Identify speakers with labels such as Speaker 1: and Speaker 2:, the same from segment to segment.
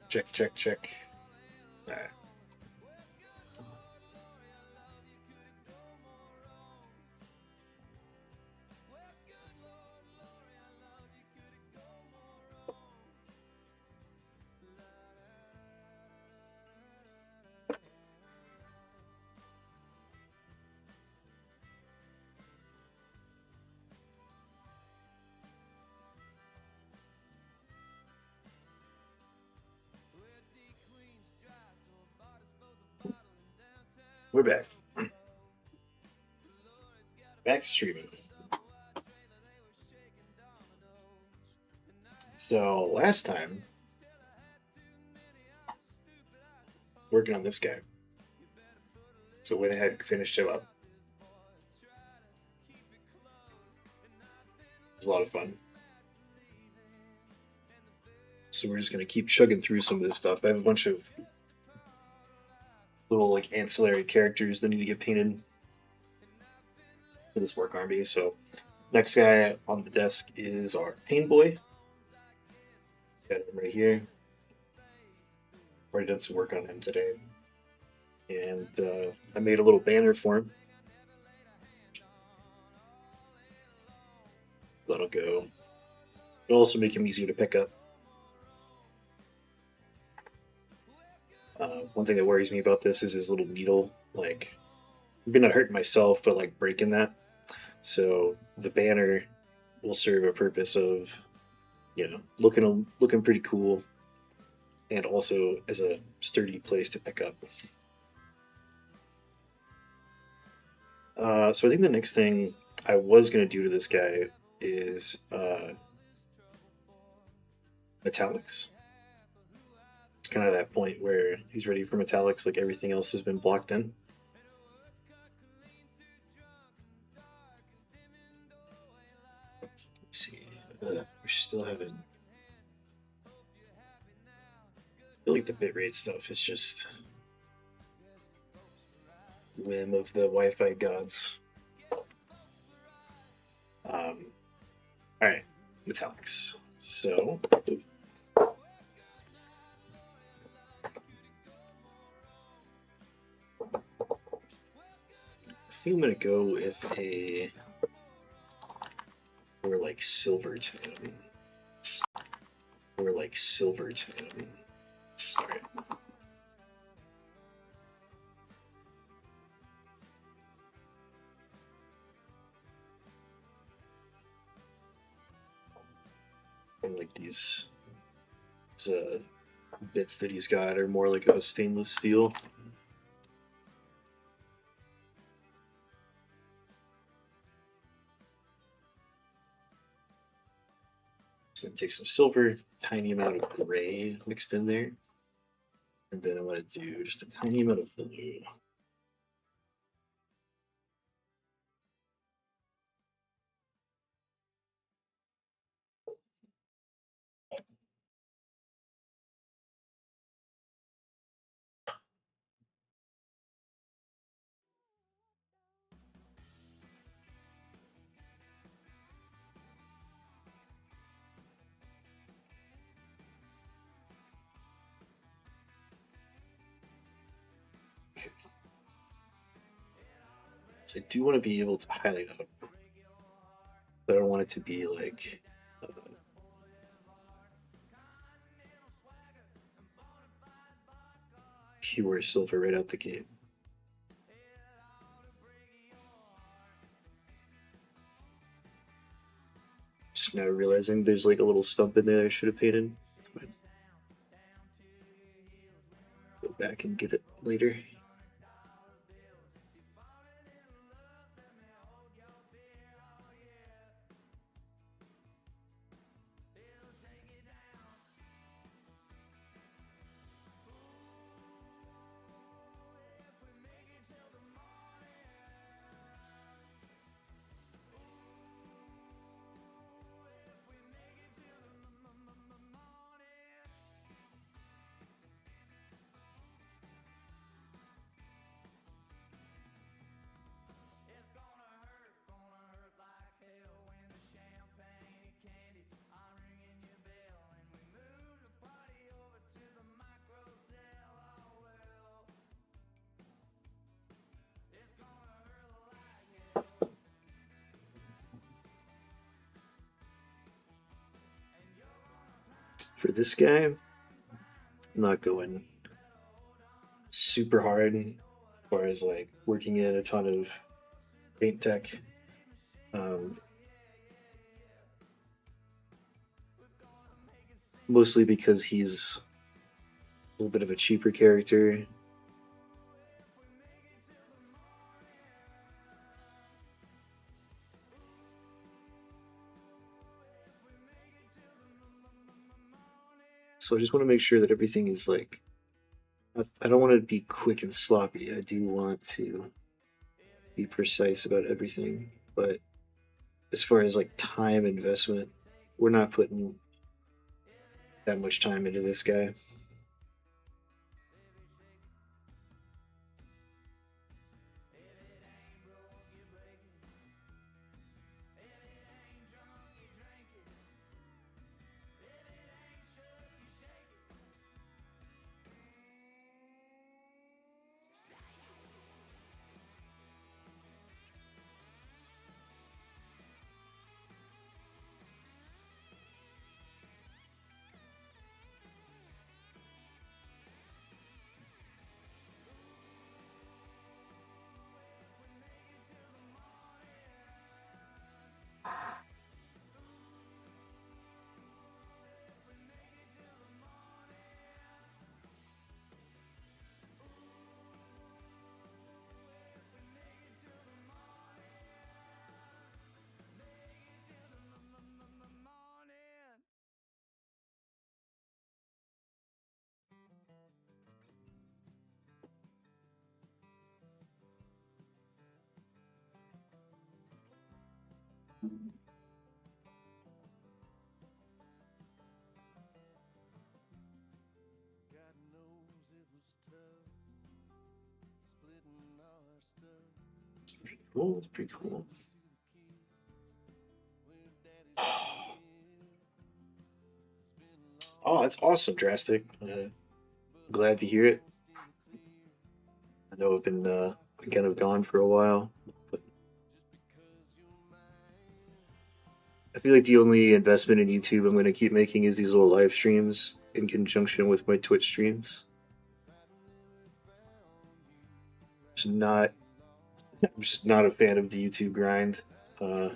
Speaker 1: Check, check, check. All right. We're back. Back streaming. So last time, working on this guy. So went ahead and finished him up. It was a lot of fun. So we're just gonna keep chugging through some of this stuff. I have a bunch of little like ancillary characters that need to get painted for this Ork army. So next guy on the desk is our Pain Boy. Got him right here. Already done some work on him today. And I made a little banner for him. That'll go. It'll also make him easier to pick up. One thing that worries me about this is his little needle. Like, I've been not hurting myself, but like breaking that. So the banner will serve a purpose of, you know, looking pretty cool, and also as a sturdy place to pick up. So I think the next thing I was gonna do to this guy is metallics. It's kind of that point where he's ready for metallics, like everything else has been blocked in. Let's see. We still haven't. I feel like the bitrate stuff is just whim of the Wi-Fi gods. All right, metallics. So I think I'm gonna go with a or like silver tone. Or like silver tone. Sorry. And like these bits that he's got are more like a stainless steel. Just gonna take some silver, tiny amount of gray mixed in there, and then I'm gonna do just a tiny amount of blue. So I do want to be able to highlight up, but I don't want it to be like pure silver right out the gate. Just now realizing there's like a little stump in there I should have painted. Go back and get it later. For this guy, I'm not going super hard as far as like working in a ton of paint tech. Um, Mostly because he's a little bit of a cheaper character. So I just want to make sure that everything is like, I don't want to be quick and sloppy. I do want to be precise about everything. But as far as like time investment, we're not putting that much time into this guy. Cool, it's pretty cool. Oh, that's awesome, Drastic. Glad to hear it. I know I've been kind of gone for a while, but I feel like the only investment in YouTube I'm going to keep making is these little live streams in conjunction with my Twitch streams. Just not, I'm just not a fan of the YouTube grind. I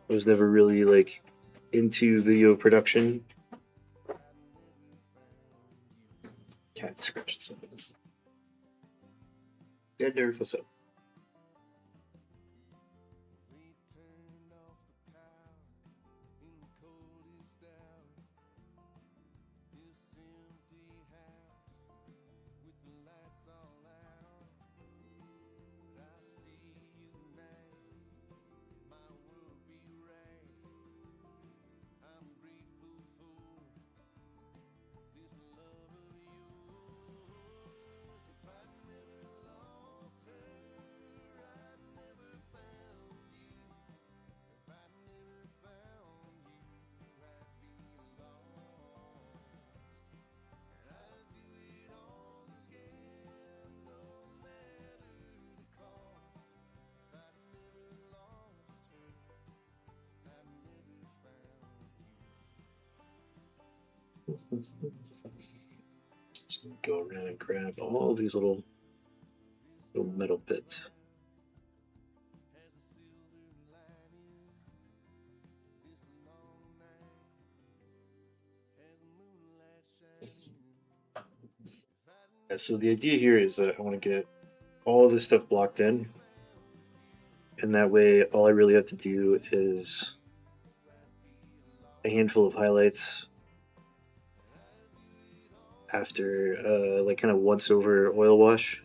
Speaker 1: was never really like into video production. Cat scratching something. Dead nerve, what's up? Just gonna go around and grab all these little metal bits. Yeah, so the idea here is that I want to get all this stuff blocked in, and that way all I really have to do is a handful of highlights after like kind of once over oil wash.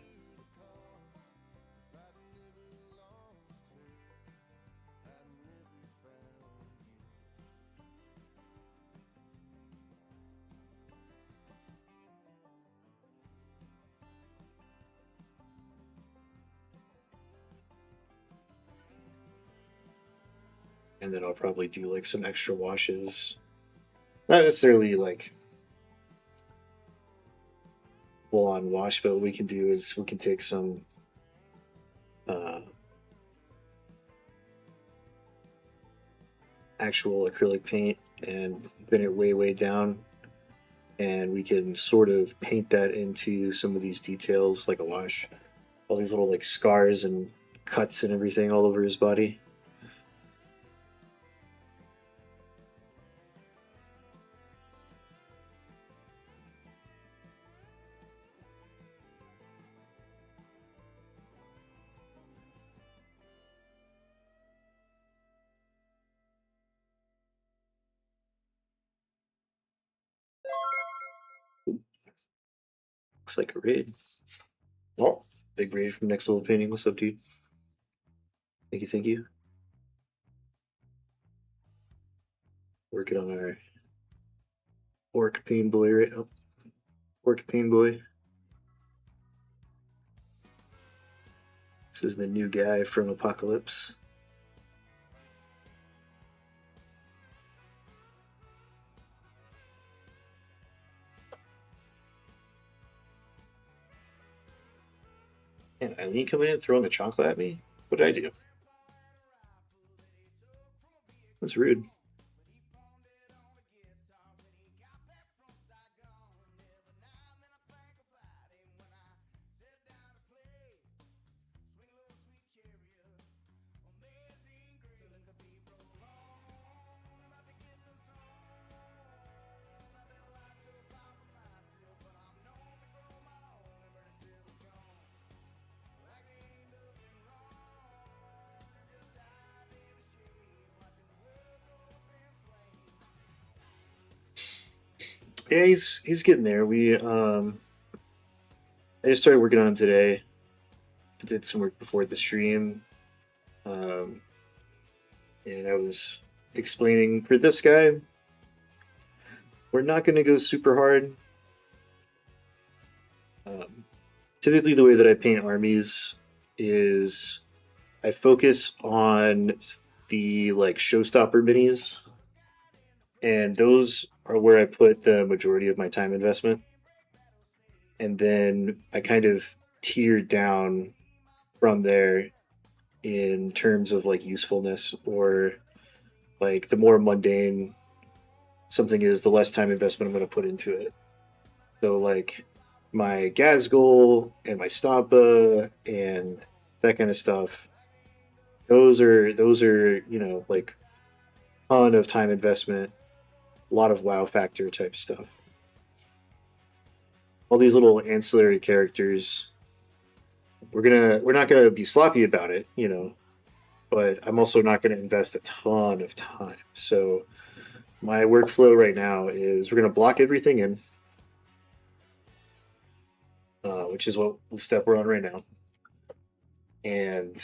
Speaker 1: And then I'll probably do like some extra washes. Not necessarily like full on wash, but what we can do is we can take some uh, actual acrylic paint and thin it way down, and we can sort of paint that into some of these details like a wash. All these little like scars and cuts and everything all over his body. Looks like a raid. Well, big raid from Next Level Painting. What's up, dude? Thank you, thank you. Working on our Ork Pain Boy right now. Ork Pain Boy. This is the new guy from Apocalypse. And Eileen coming in throwing the chocolate at me? What did I do? That's rude. Yeah, he's getting there. I just started working on him today. I did some work before the stream. Um, and I was explaining for this guy, we're not going to go super hard. Typically, the way that I paint armies is I focus on the like showstopper minis, and those are where I put the majority of my time investment. And then I kind of tiered down from there in terms of like usefulness, or like the more mundane something is, the less time investment I'm going to put into it. So like my Gazgul and my Stampa and that kind of stuff, those are like ton of time investment, a lot of wow factor type stuff. All these little ancillary characters, we're not gonna be sloppy about it, but I'm also not gonna invest a ton of time. So my workflow right now is we're gonna block everything in, which is what the step we're on right now, and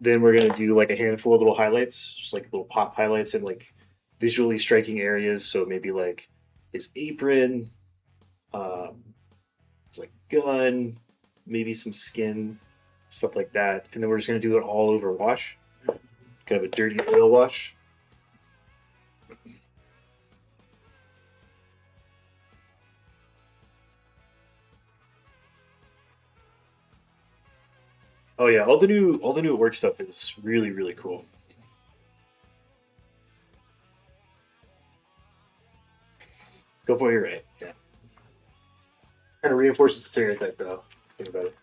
Speaker 1: then we're gonna do like a handful of little highlights, just like little pop highlights and like visually striking areas. So maybe like his apron, um, it's like gun, maybe some skin, stuff like that. And then we're just gonna do it all over wash, kind of a dirty oil wash. Oh yeah, all the new work stuff is really cool. Go boy, you're right. Yeah, kind of reinforces the stereotype though. Think about it.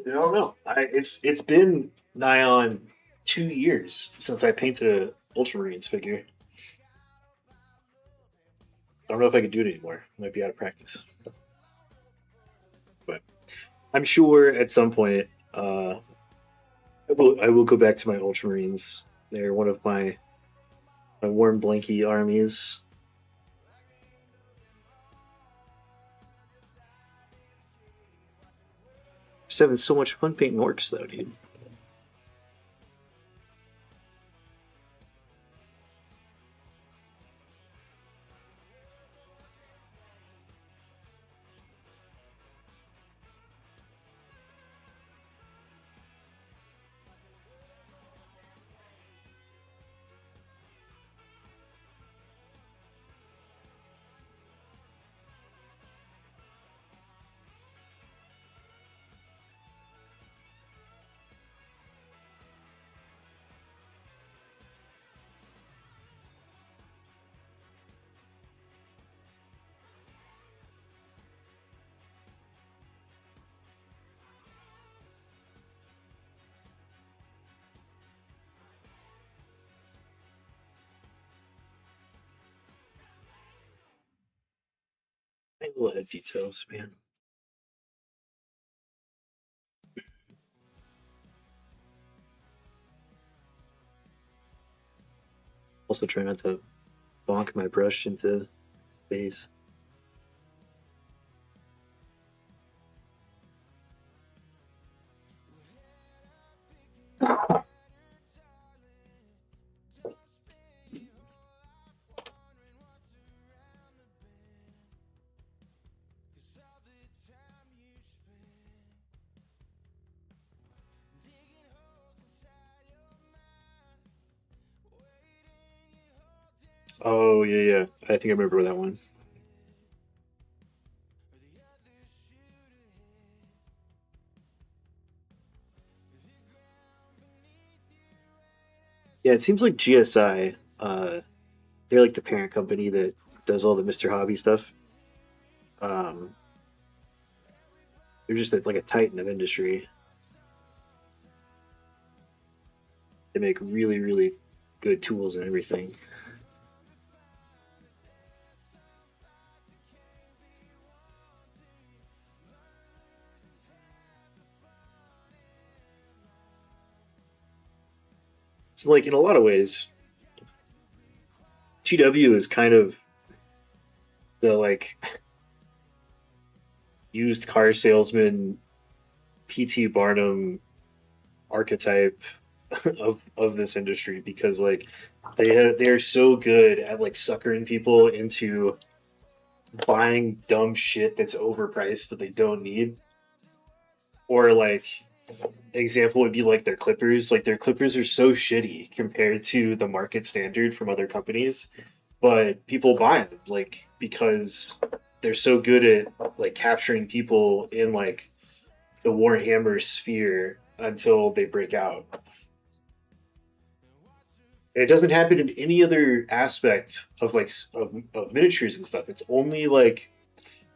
Speaker 1: I don't know. It's been nigh on 2 years since I painted a Ultramarines figure. I don't know if I could do it anymore. I might be out of practice, but I'm sure at some point I will go back to my Ultramarines. They're one of my warm blanky armies. Just having so much fun painting orcs though, dude. Tiny little head details, man. Also try not to bonk my brush into space. Oh yeah, yeah. I think I remember that one. Yeah, it seems like GSI, they're like the parent company that does all the Mr. Hobby stuff. Um, they're just like a titan of industry. They make really, really good tools and everything. So, like in a lot of ways, GW is kind of the like used car salesman PT Barnum archetype of this industry because like they are so good at like suckering people into buying dumb shit that's overpriced that they don't need, or like example would be like their clippers. Like their clippers are so shitty compared to the market standard from other companies, but people buy them like because they're so good at like capturing people in like the Warhammer sphere until they break out. And it doesn't happen in any other aspect of like of miniatures and stuff. It's only like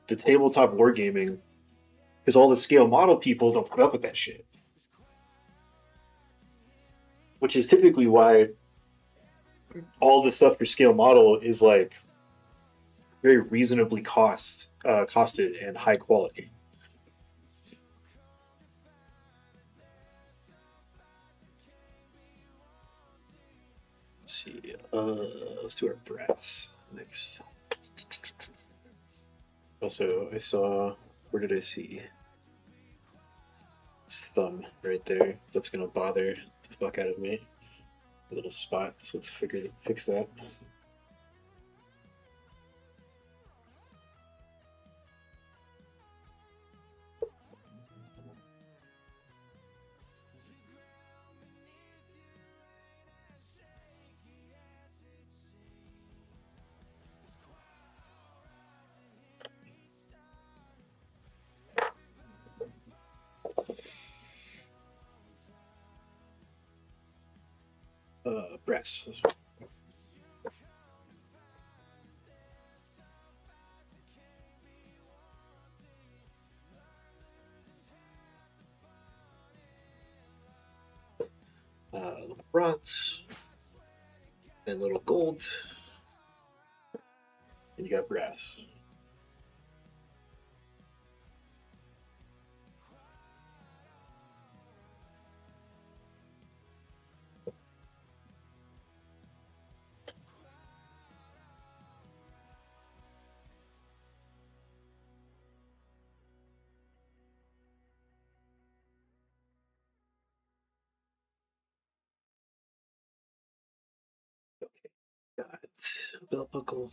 Speaker 1: the tabletop wargaming because all the scale model people don't put up with that shit, which is typically why all the stuff for scale model is like very reasonably costed and high quality. Let's see. Let's do our brass next. Also, I saw. Where did I see? His thumb right there. That's gonna bother the fuck out of me. A little spot. So let's fix that. Brass. Little bronze and little gold, and you got brass. Okay, got belt buckle.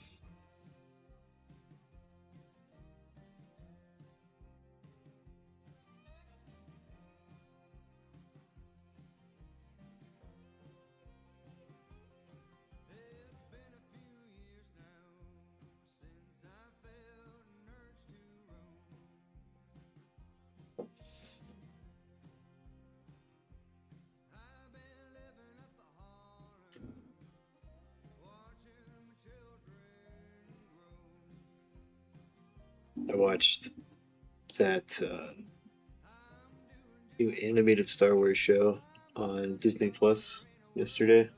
Speaker 1: I watched that new animated Star Wars show on Disney Plus yesterday.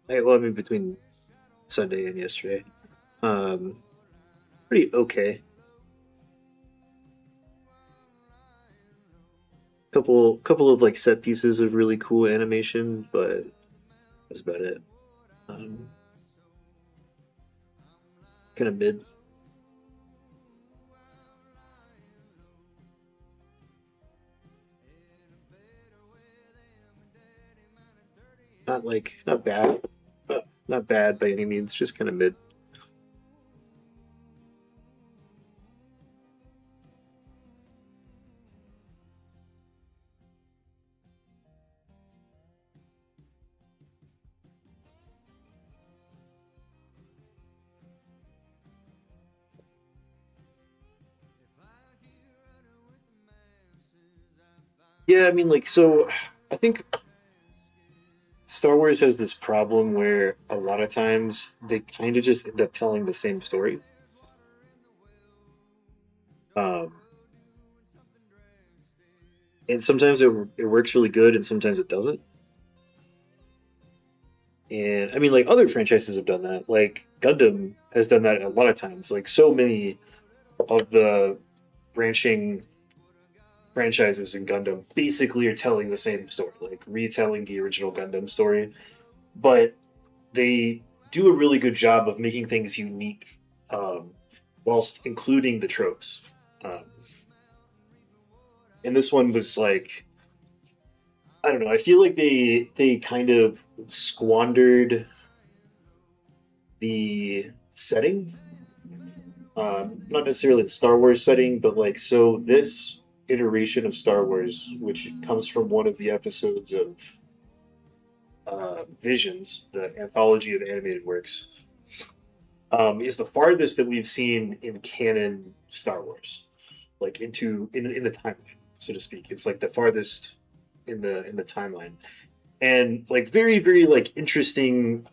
Speaker 1: Well, I mean between Sunday and yesterday. Um, pretty okay. Couple of like set pieces of really cool animation, but that's about it. Um, kind of mid. Not like not bad. Not bad by any means, just kind of mid. Yeah, I mean like so I think Star Wars has this problem where a lot of times they kind of just end up telling the same story. Um, and sometimes it works really good and sometimes it doesn't. And I mean, like other franchises have done that. Like Gundam has done that a lot of times. Like so many of the branching franchises in Gundam basically are telling the same story, like retelling the original Gundam story. But they do a really good job of making things unique, whilst including the tropes. Um, and this one was like, I don't know. I feel like they kind of squandered the setting, not necessarily the Star Wars setting, but like so this iteration of Star Wars, which comes from one of the episodes of Visions, the anthology of animated works, is the farthest that we've seen in canon Star Wars, like in the timeline, so to speak. It's like the farthest in the timeline, and like very like interesting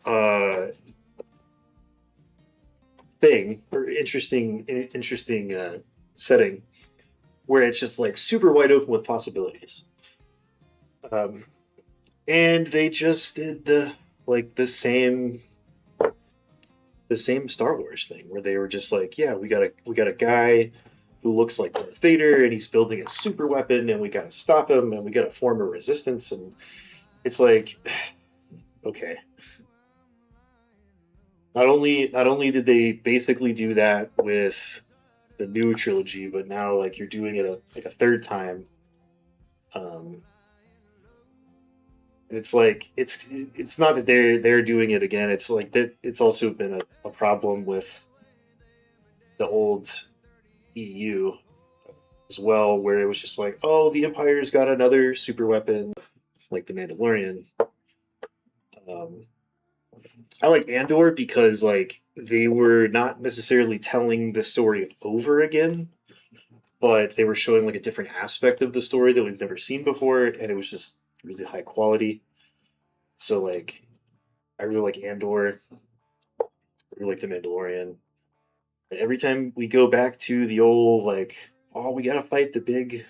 Speaker 1: thing or interesting setting where it's just like super wide open with possibilities. Um, and they just did like the same Star Wars thing where they were just like, yeah, we got a guy who looks like Darth Vader and he's building a super weapon and we got to stop him and we got to form a resistance and it's like okay. Not only did they basically do that with the new trilogy, but now like you're doing it like a third time. Um, and it's like it's not that they're doing it again. It's like that it's also been a problem with the old EU as well, where it was just like, oh, the Empire's got another super weapon, like the Mandalorian. Um, I like Andor because like they were not necessarily telling the story over again, but they were showing like a different aspect of the story that we've never seen before, and it was just really high quality. So like, I really like Andor. I really like the Mandalorian. And every time we go back to the old like, oh, we gotta fight the big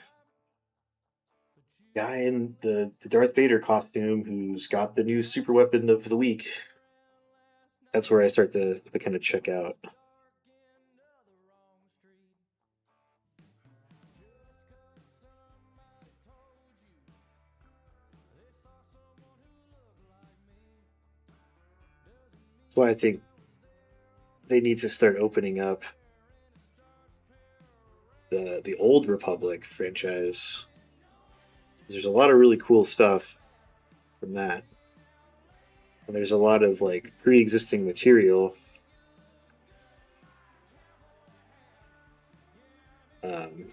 Speaker 1: guy in the Darth Vader costume who's got the new super weapon of the week. That's where I start to kind of check out. That's why I think they need to start opening up the old Republic franchise. There's a lot of really cool stuff from that. And there's a lot of like pre-existing material. Um,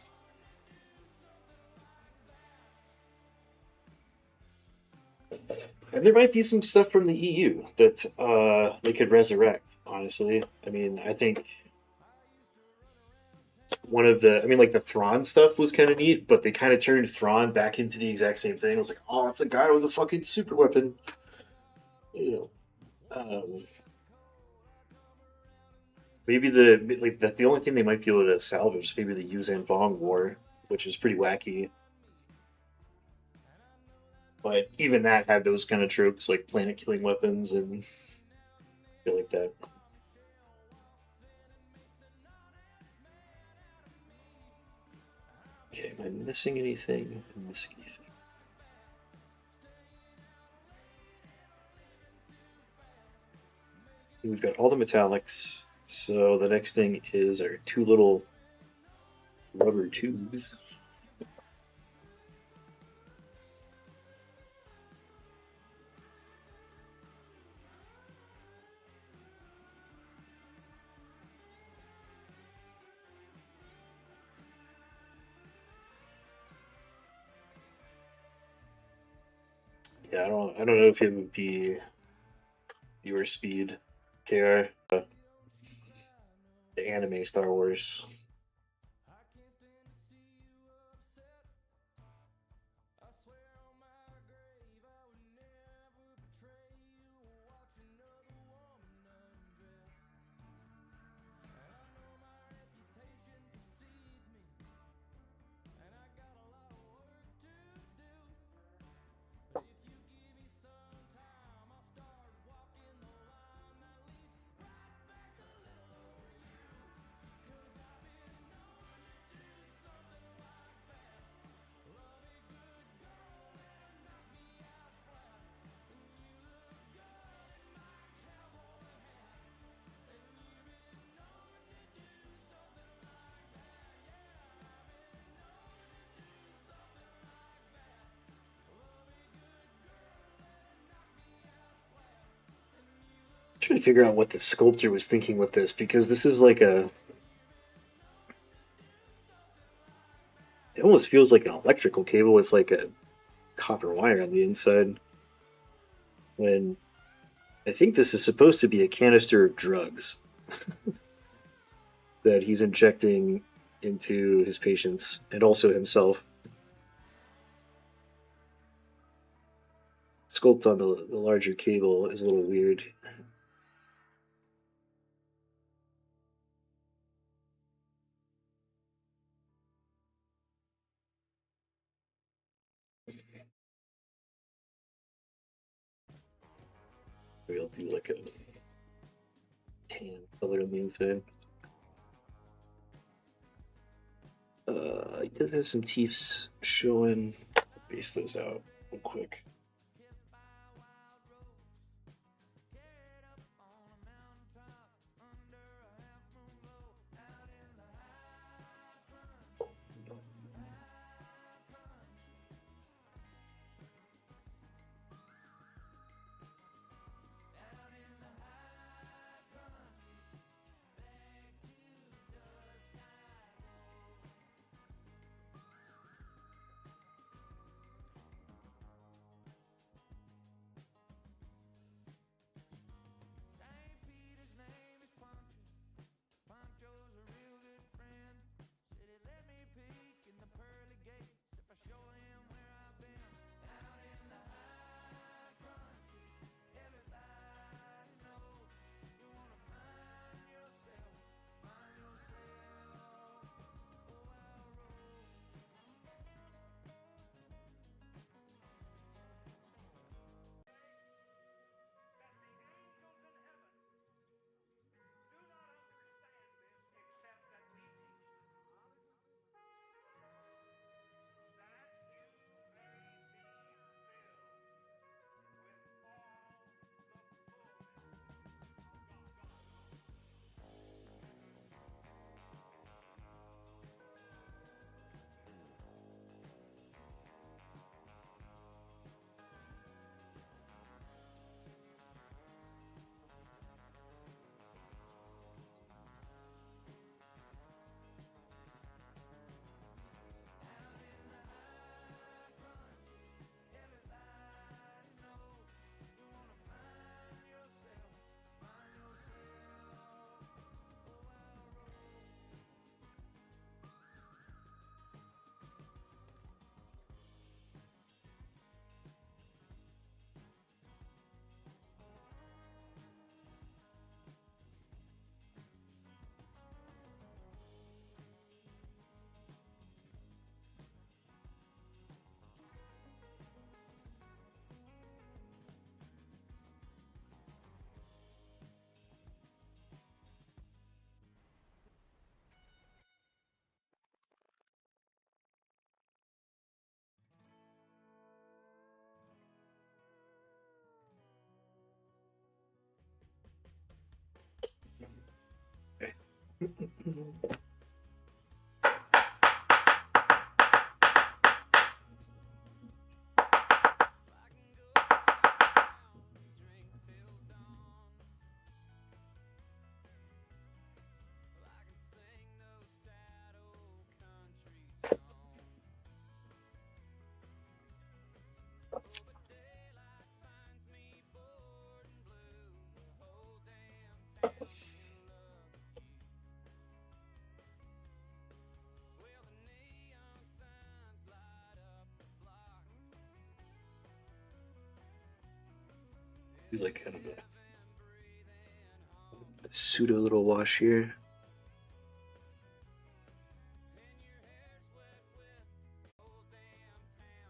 Speaker 1: and there might be some stuff from the EU that they could resurrect. Honestly, I mean, I think one of the, I mean, like the Thrawn stuff was kind of neat, but they kind of turned Thrawn back into the exact same thing. I was like, oh, it's a guy with a fucking super weapon. You know, maybe the only thing they might be able to salvage is maybe the Yuzan Vong War, which is pretty wacky. But even that had those kind of tropes like planet killing weapons and shit like that. Okay, am I missing anything? Am I missing anything? We've got all the metallics. So the next thing is our two little rubber tubes. Yeah, I don't know if it would be your speed, KR, the anime Star Wars. Trying to figure out what the sculptor was thinking with this because this is like a. It almost feels like an electrical cable with like a copper wire on the inside. When I think this is supposed to be a canister of drugs that he's injecting into his patients and also himself. Sculpt on the larger cable is a little weird. Maybe I'll do like a tan color on the inside. It does have some teeth showing. Base those out real quick. Do like kind of a pseudo little wash here.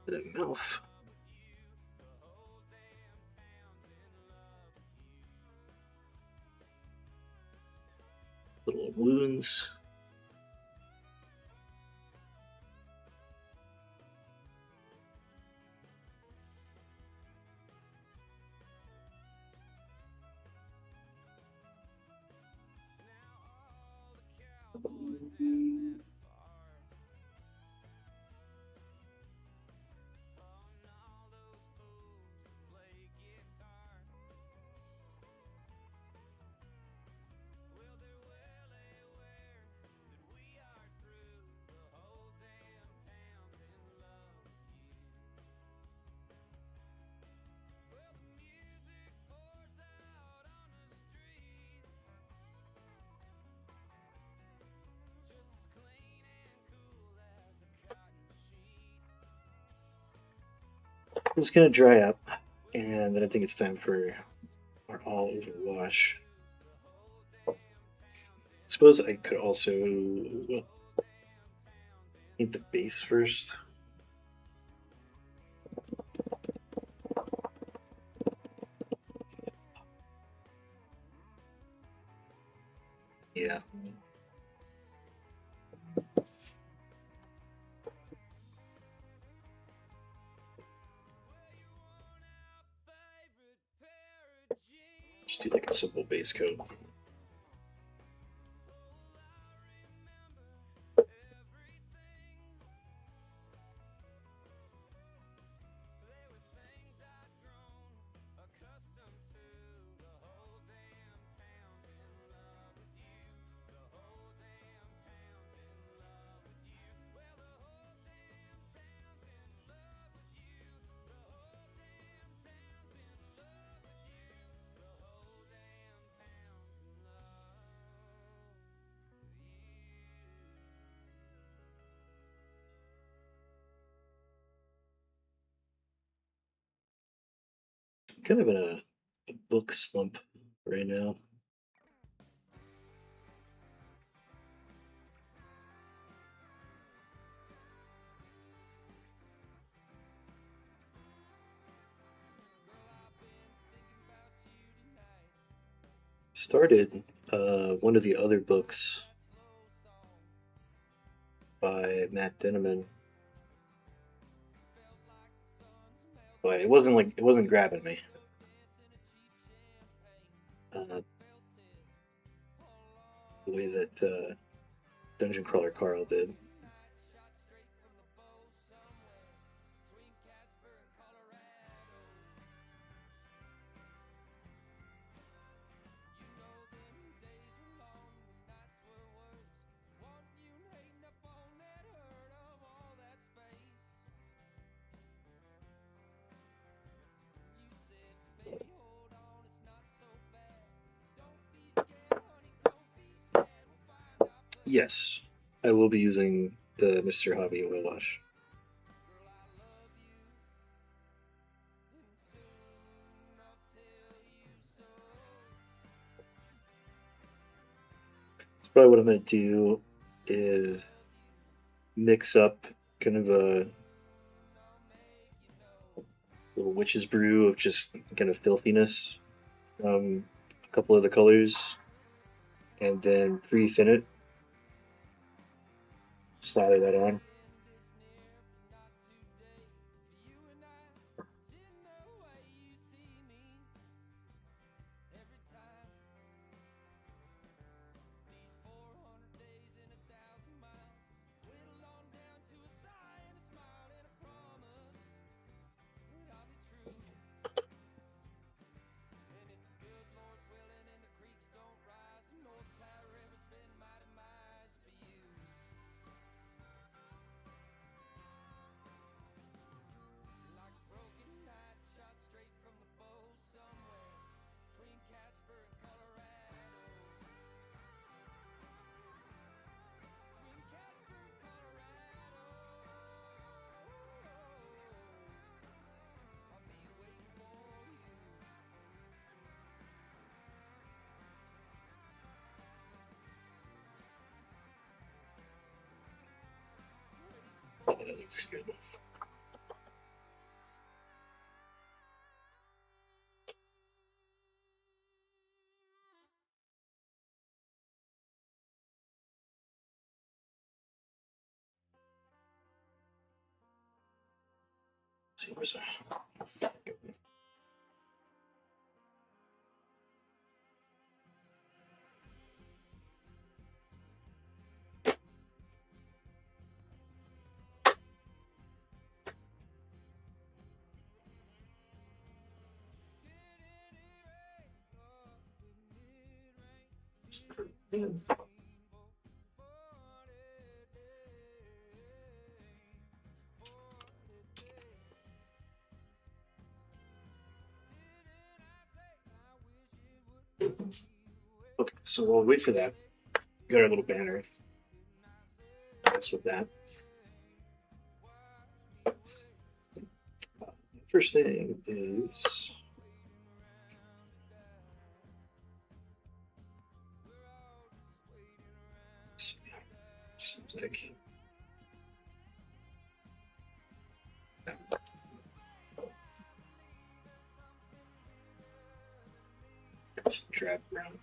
Speaker 1: The mouth. Little wounds. It's gonna dry up, and then I think it's time for our all-over wash. I suppose I could also paint the base first. Yeah. Just do like a simple base coat. Kind of in a book slump right now. Started one of the other books by Matt Dinneman, but it wasn't grabbing me. The way that Dungeon Crawler Carl did. Yes, I will be using the Mr. Hobby oil wash. So probably what I'm going to do is mix up kind of a little witch's brew of just kind of filthiness from a couple of the colors, and then pre-thin it, slather that on. that looks good. Let's see, where's our... Okay, so we'll wait for that. We got our little banner. Mess with that. First thing is just like drag around.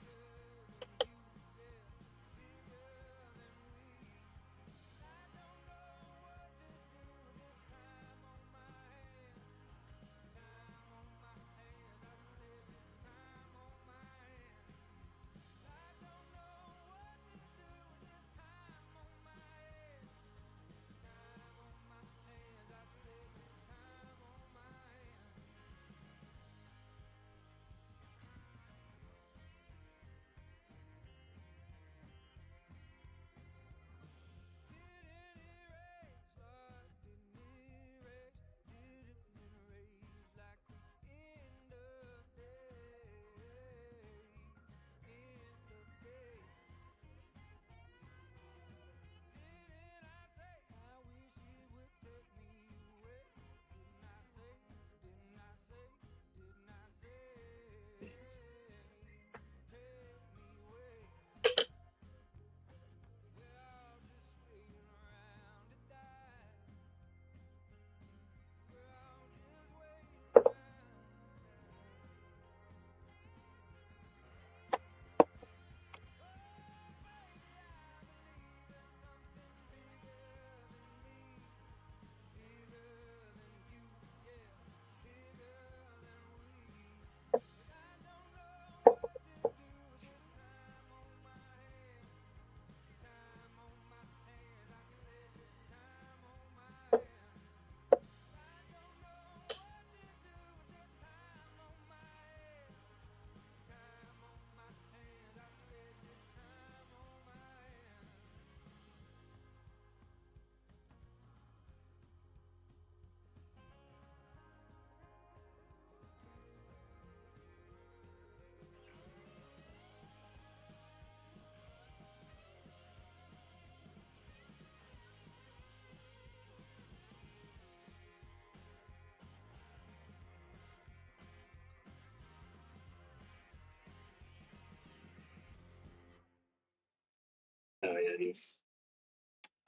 Speaker 1: Oh yeah, dude.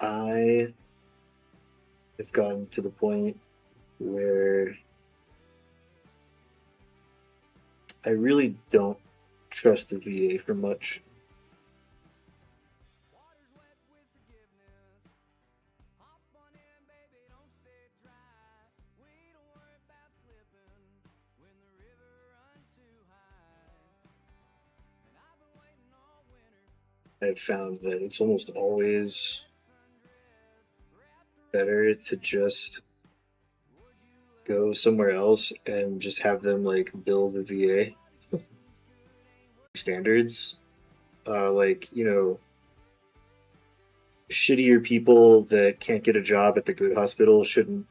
Speaker 1: I have gotten to the point where I really don't trust the VA for much. I've found that it's almost always better to just go somewhere else and just have them like build a VA standards. Like, you know, shittier people that can't get a job at the good hospital shouldn't,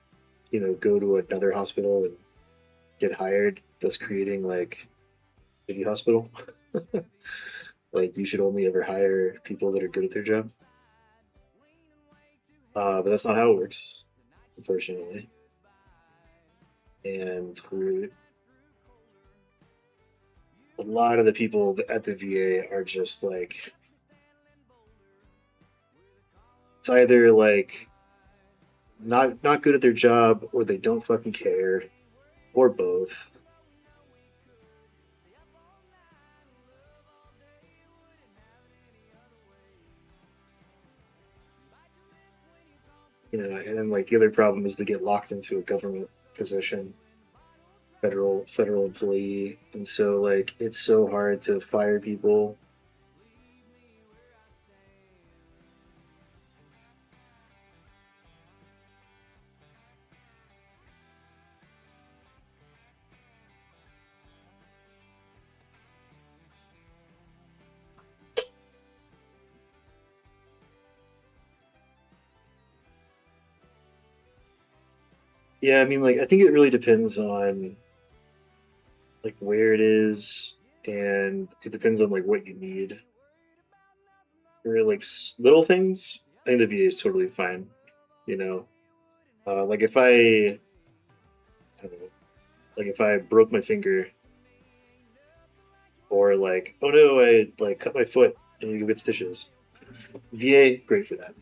Speaker 1: you know, go to another hospital and get hired, thus creating like shitty hospital. Like you should only ever hire people that are good at their job. But that's not how it works, unfortunately. And for a lot of the people at the VA are just like, it's either like not good at their job, or they don't fucking care, or both. You know, and then like the other problem is to get locked into a government position, federal employee, and so like it's so hard to fire people. Yeah, I mean, like I think it really depends on like where it is, and it depends on like what you need. For like little things, I think the VA is totally fine. You know, like if I don't know, like if I broke my finger, or like, oh no, I like cut my foot and you go get stitches. VA, great for that.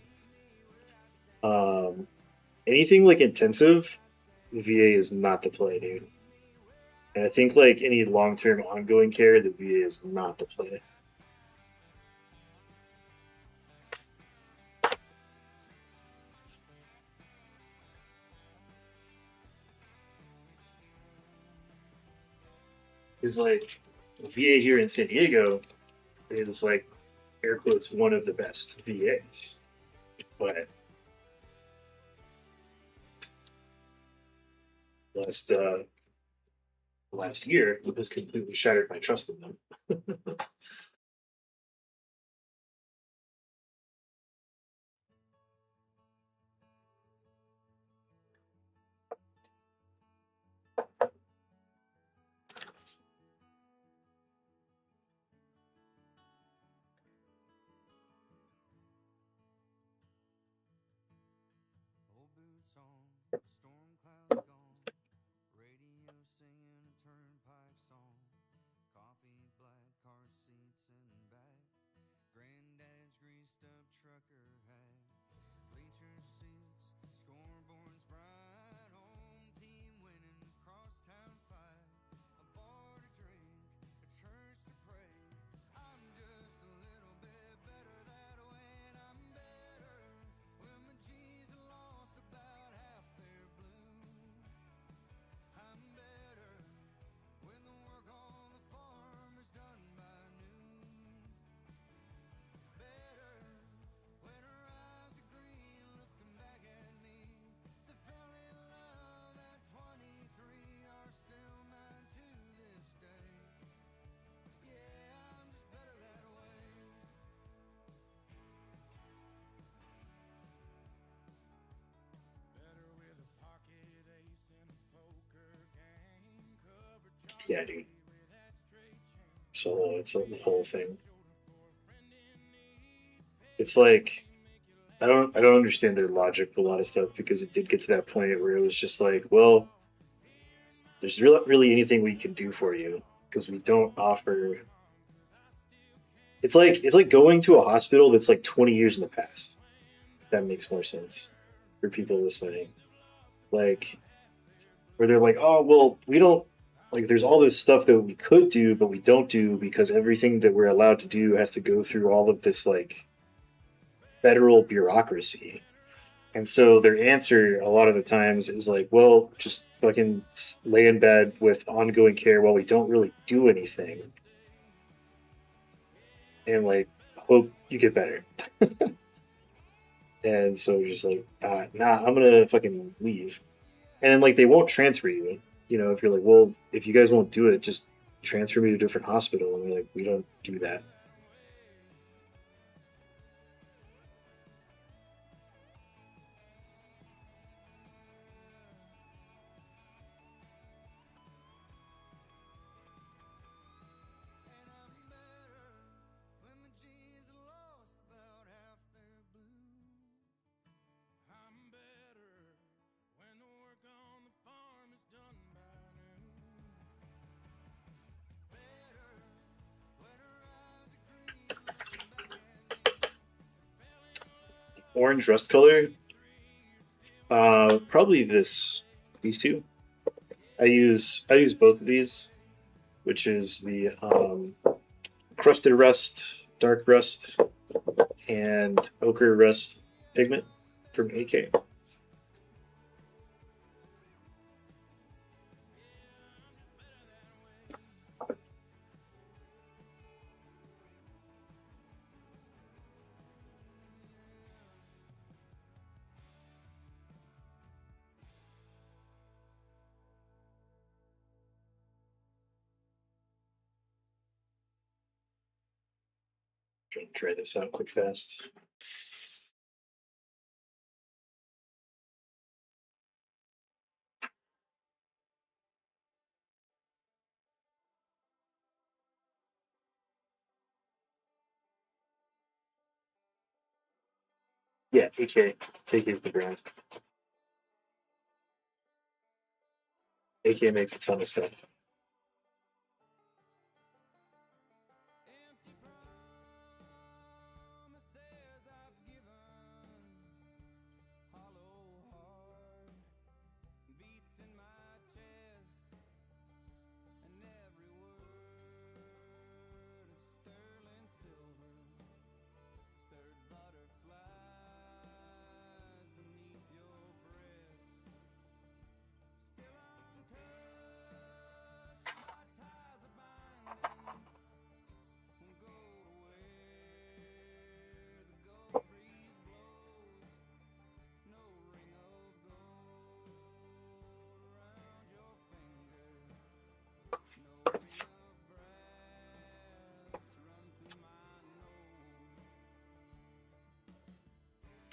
Speaker 1: Um, Anything like intensive, VA is not the play, dude. And I think like any long term ongoing care, the VA is not the play. It's like VA here in San Diego is like air quotes one of the best VAs, but last last year has completely shattered my trust in them.
Speaker 2: Old boots on, storm clouds gone, radio singing a turnpike song, coffee, black car seats and back, granddad's greased up trucker hat, bleacher seats, scoreboards bright, home team winning, crosstown fight, a bar to drink, a church to pray. I'm just a little bit better that way, and I'm better when my G's are lost about half their blue. I'm better when the work on the farm is done by noon. Better when her eyes are green looking back at me. They fell in love at 23 are still mine to this day. Yeah, I'm just better that way. Better with a pocket ace in a poker game. Cover John
Speaker 1: Yeah, dude.
Speaker 2: Lee with that straight chain.
Speaker 1: So it's a the whole thing.
Speaker 2: Shoulder for a friend in need.
Speaker 1: It's
Speaker 2: Pay
Speaker 1: like
Speaker 2: bills, make you
Speaker 1: I don't understand their logic with a lot of stuff, because it did get to that point where it was just like, well, there's really anything we can do for you, because we don't offer. It's like going to a hospital that's like 20 years in the past. That makes more sense for people listening. Like where they're like, oh well, we don't like. There's all this stuff that we could do, but we don't do because everything that we're allowed to do has to go through all of this like federal bureaucracy. And so their answer a lot of the times is like, well, just fucking lay in bed with ongoing care while we don't really do anything, and like hope you get better. And so you're just like, nah, I'm gonna fucking leave. And then like they won't transfer you. You know, if you're like, well, if you guys won't do it, just transfer me to a different hospital. And they're like, we don't do that.
Speaker 2: and I'm better when my G's are lost about half their blue. I'm better when the work on the farm is done by noon. Better when her eyes are green looking back at me. Fell in love at
Speaker 1: Orange rust color,
Speaker 2: 23, you're still
Speaker 1: Probably these two. I use both of these, which is the crusted rust, dark rust, and ochre rust pigment from AK. Trying to try this out quick fast. Yeah, AK. AK is the brand. AK makes a ton of stuff.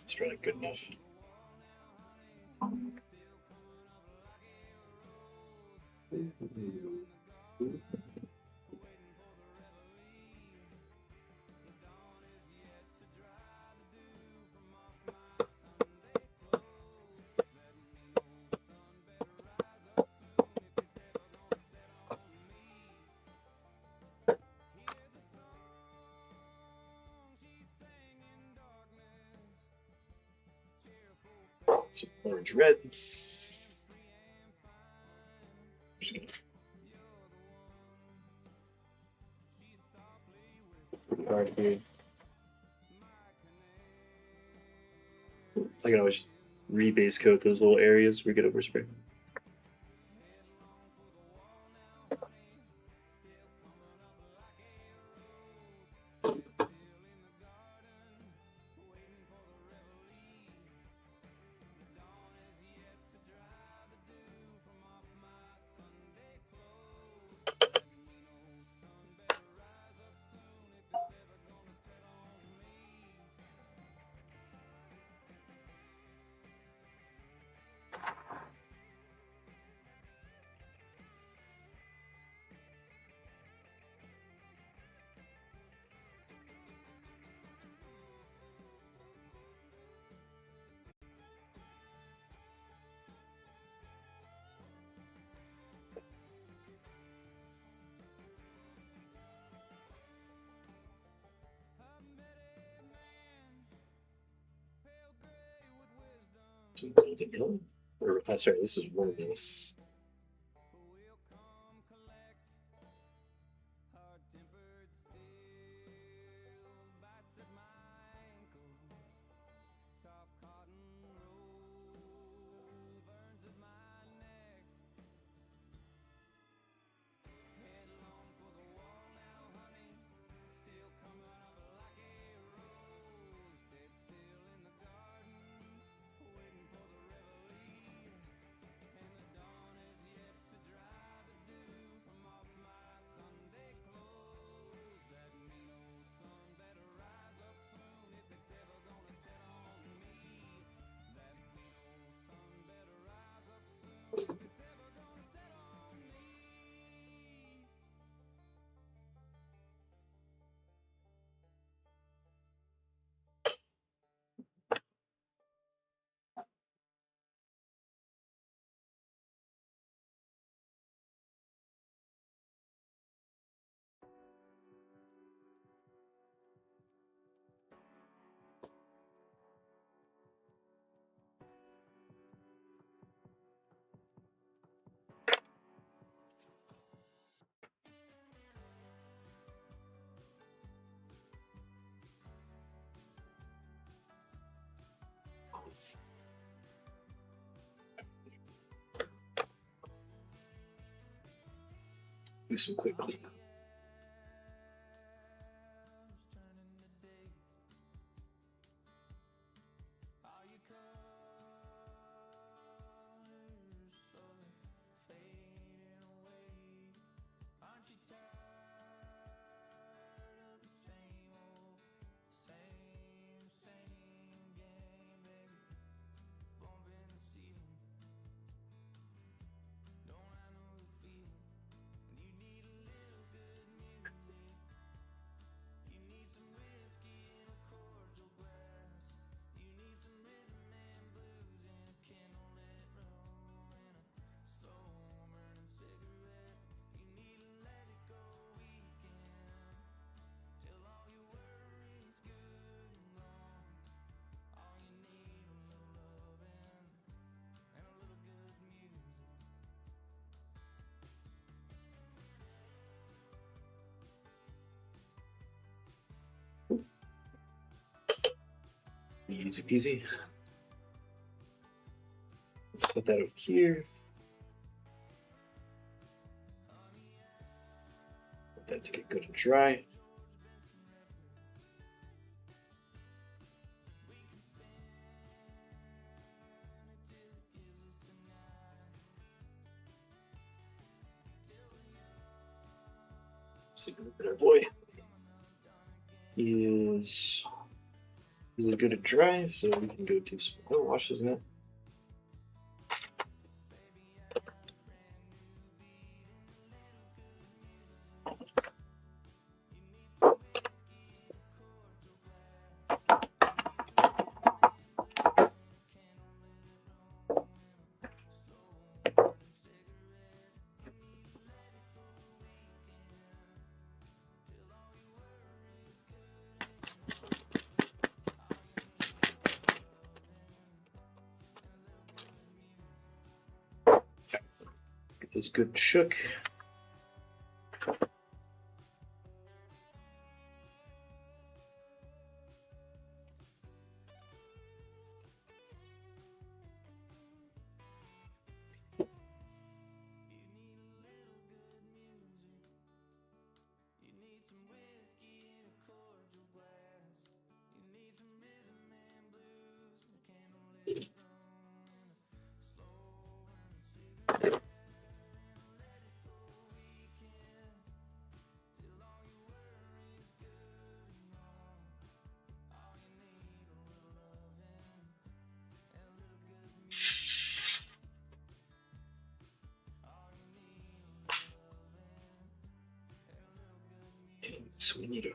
Speaker 1: It's probably good enough. Some orange red. Just gonna pretty hard here. I can always rebase coat those little areas we get overspray. Some golden yellow. Or sorry, this is one yellow. Do some quick cleanup. Easy peasy. Let's set that over here. Let that to get good and dry. Just take a look at our boy. He is really good at dry, so we can go do some oil washes now. Get those good and shook. Okay, so we need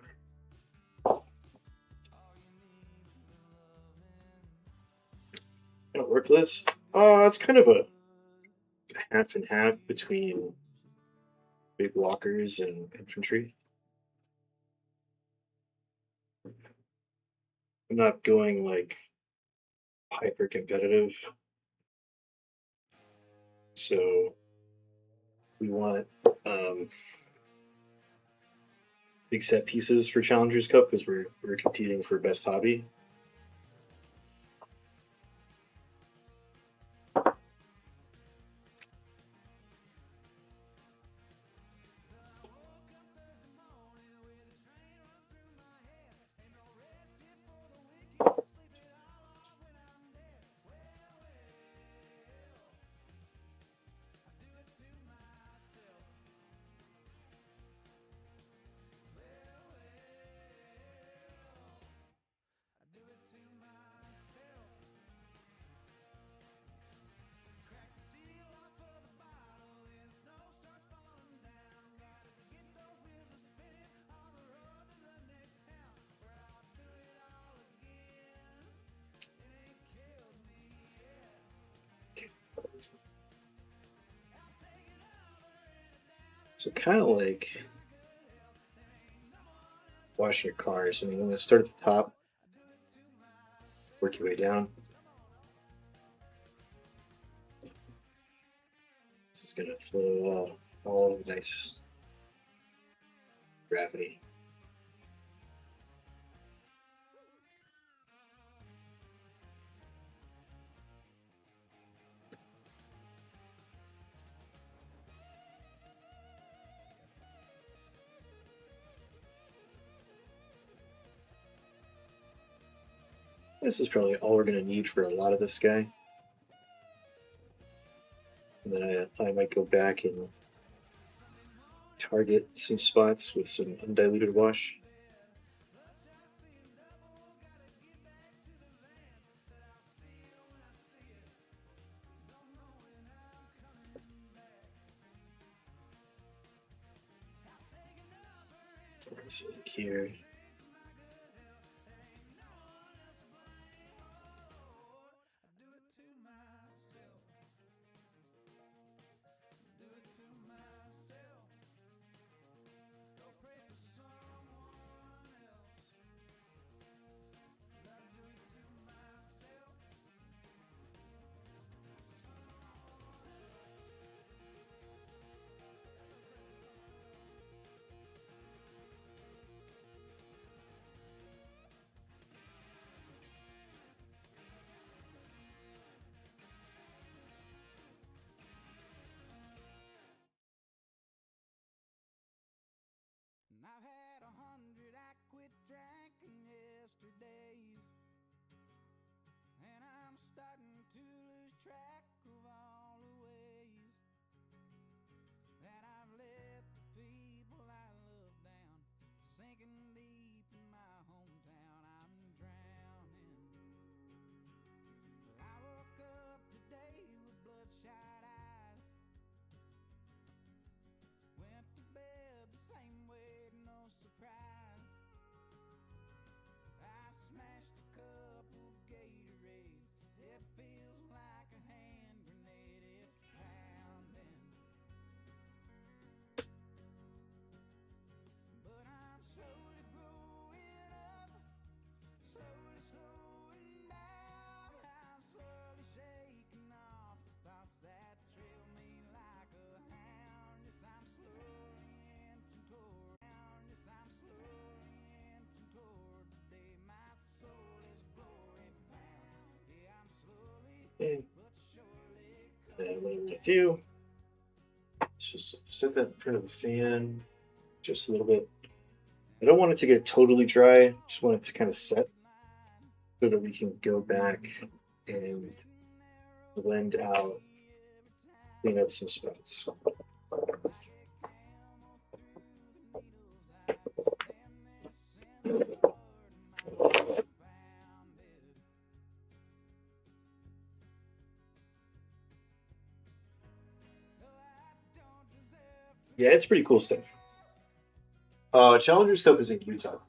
Speaker 1: our work list. It's kind of a half and half between big walkers and infantry. I'm not going like hyper competitive, so we want big set pieces for Challengers Cup because we're competing for best hobby. So kind of like washing your cars. I mean, let's start at the top, work your way down. This is gonna flow all nice gravity. This is probably all we're going to need for a lot of this guy. And then I might go back and target some spots with some undiluted wash. So here.
Speaker 2: And I've had 100, I quit drinking yesterdays, and I'm starting to lose track of all the ways that I've let the people I love down, sinking deep in my hometown. I'm drowning. Well, I woke up today with bloodshot eyes, went to bed the same way, no surprise. I smashed a couple Gatorades, it feels like a hand grenade, it's pounding. But I'm slowly growing up, slowly slowing down. I'm slowly shaking off the thoughts that trail me like a hound. Yes, I'm slowly inching toward, yes, I'm slowly inching toward the day my soul is glory bound. Yeah, I'm slowly
Speaker 1: Okay.
Speaker 2: but surely
Speaker 1: And what I'm going to do is just set that in front of the fan just a little bit. I don't want it to get totally dry, just want it to kind of set so that we can go back and blend out, clean up some spots. Yeah, it's pretty cool stuff. Challenger's Cup is in Utah.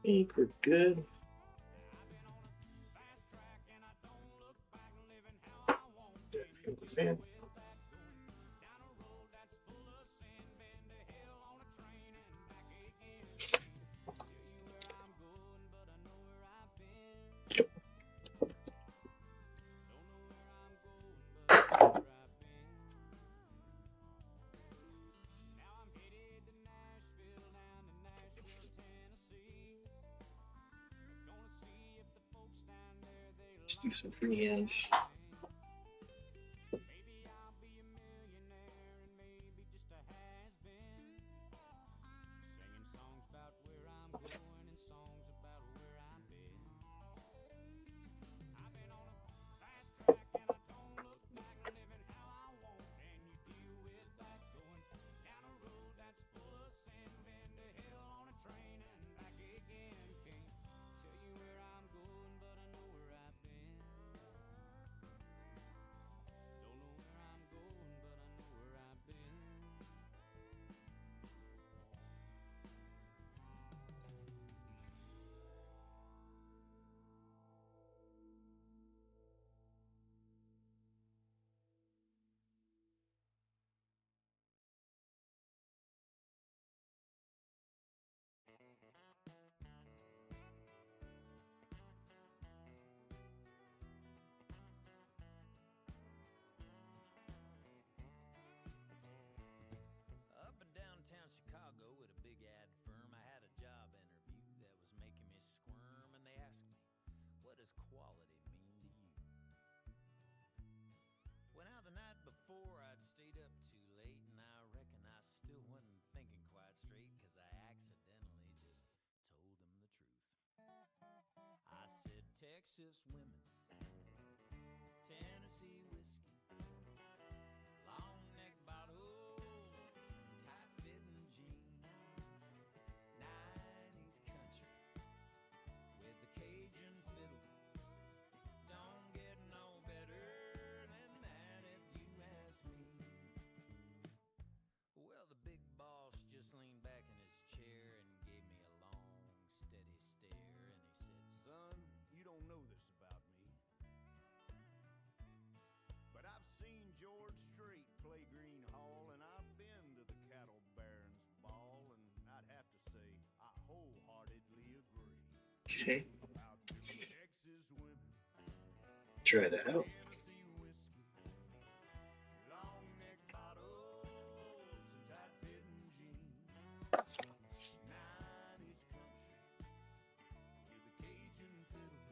Speaker 1: think we're good. Man. Let's do some freehand.
Speaker 2: Up in downtown Chicago at a big ad firm, I had a job interview that was making me squirm, and they asked me, what does quality mean to you? Went out the night before, I'd stayed up too late, and I reckon I still wasn't thinking quite straight, 'cause I accidentally just told them the truth. I said Texas women, Tennessee whiskey, long neck bottles, tight fitting jeans, 90s country with the Cajun fiddle. Don't get no better than that if you ask me. Well, the big boss just leaned back in his chair and gave me a long, steady stare, and he said, son, you don't know this about me, but I've seen George Strait play Green Hall, and I've been to the Cattle Barons Ball, and I'd have to say I wholeheartedly agree
Speaker 1: Okay,
Speaker 2: about them Texas women,
Speaker 1: try that out.
Speaker 2: Tennessee whiskey, long neck bottles, and tight fitting jeans, 90s country with a Cajun fiddle.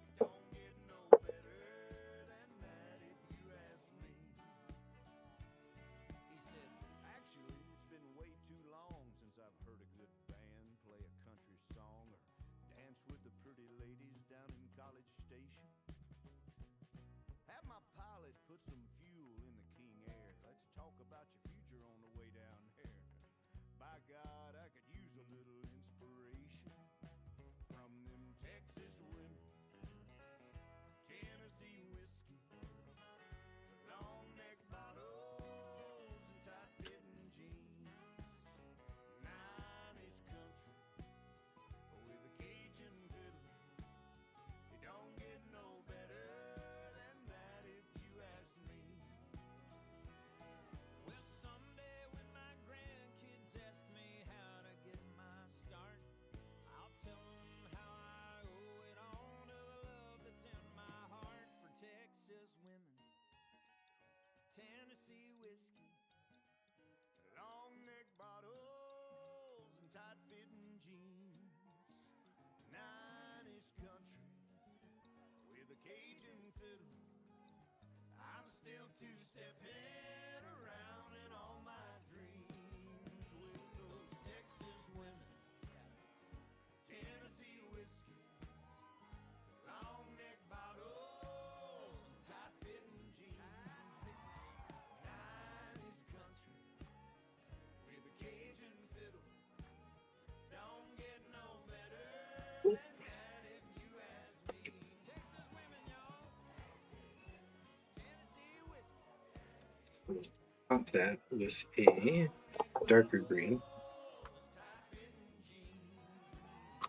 Speaker 2: You don't get no better than that if you ask me. He said, actually, it's been way too long since I've heard a good band play a country song or dance with the pretty ladies down in College Station. Have my pilot put some fuel in the King Air. Let's talk about your future on the way down there. By God, I could use a little inspiration from them Texas women, Tennessee whiskey, long neck bottles, and tight fitting jeans, 90s country with a Cajun fiddle. It don't get no better than that if you ask me. Well, someday when my grandkids ask me how to get my start, I'll tell them how I owe it all to the love that's in my heart for Texas women, Tennessee whiskey, long neck bottles, and tight fitting jeans, 90s country with a Cajun fiddle. I'm still two-stepping around in all my dreams with those Texas women, Tennessee whiskey, long neck bottles, and tight fitting jeans, 90s country with a Cajun fiddle. Don't get no better than that if you ask me. Texas women, y'all, Tennessee whiskey,
Speaker 1: Pop that with a darker green.
Speaker 2: tight fitting jeans,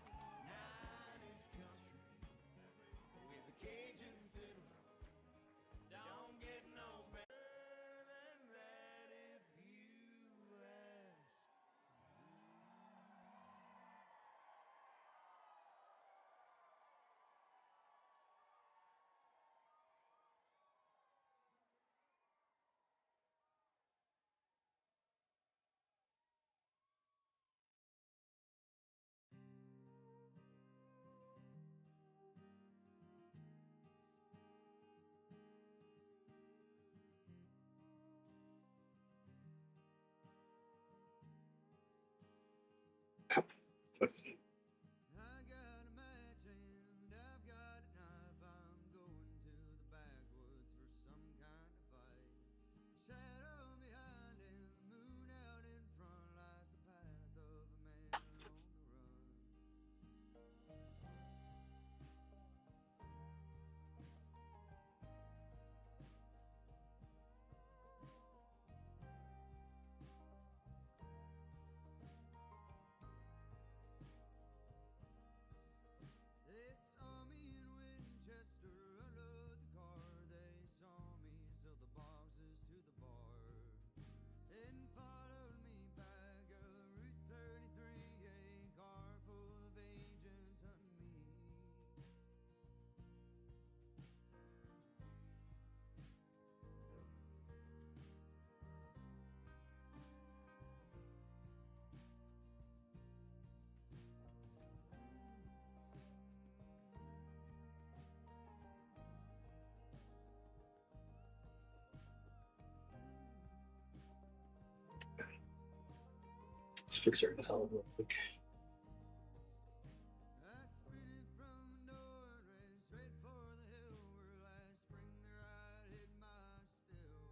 Speaker 1: Fuck.
Speaker 2: I got a match and I've got a knife. I'm going to the backwoods for some kind of fight. Shadow behind and the moon out in front lies the path of a man on the run. They saw me in Winchester under the car. They saw me sell the boxes to the bar and followed me back Route 33, a car full of agents hunting me.
Speaker 1: Let's fix our valve real quick.
Speaker 2: I sprinted from the door and ran straight for the hill where last spring the ride hit my still.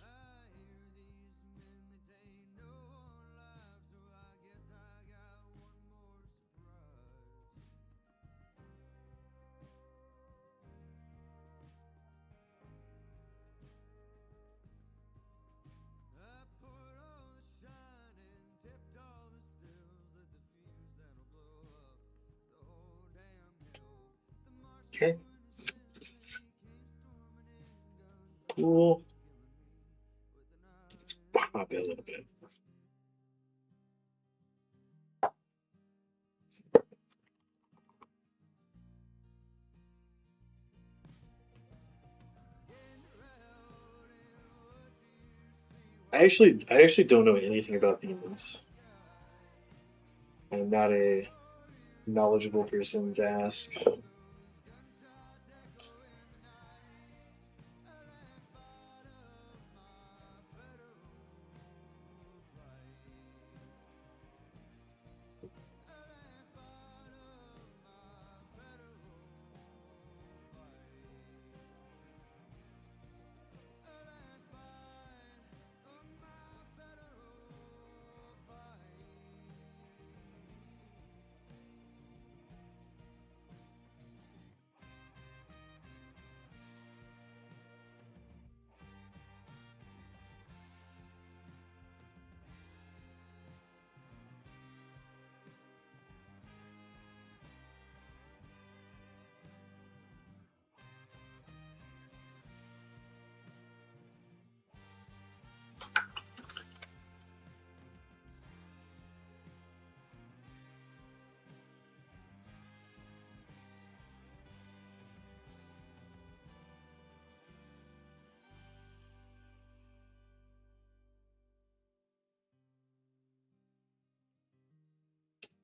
Speaker 2: I hear these men, they take no one alive, so I guess I got one more surprise. I poured all the shine and tipped all the stills, lit the fuse that'll blow up the whole damn hill. The marshal
Speaker 1: Okay.
Speaker 2: and his men, they came storming in, guns
Speaker 1: Cool.
Speaker 2: killing me with an eye
Speaker 1: Let's pop it a little bit. I actually don't know anything about demons. I'm not a knowledgeable person to ask.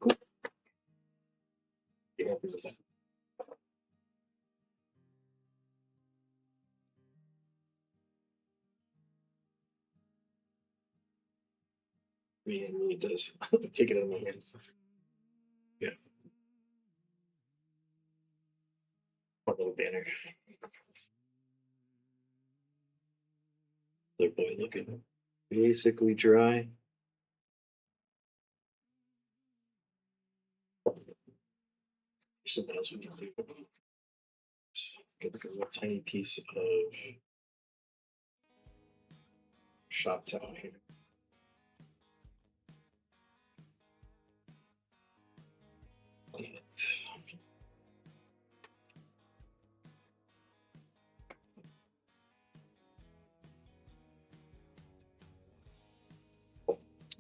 Speaker 1: Cool. Yeah, it really does. Take it out of my hand. Yeah. One little banner. Little boy looking basically dry. Something else we can do. Get like a little tiny piece of shop towel here. Clean it.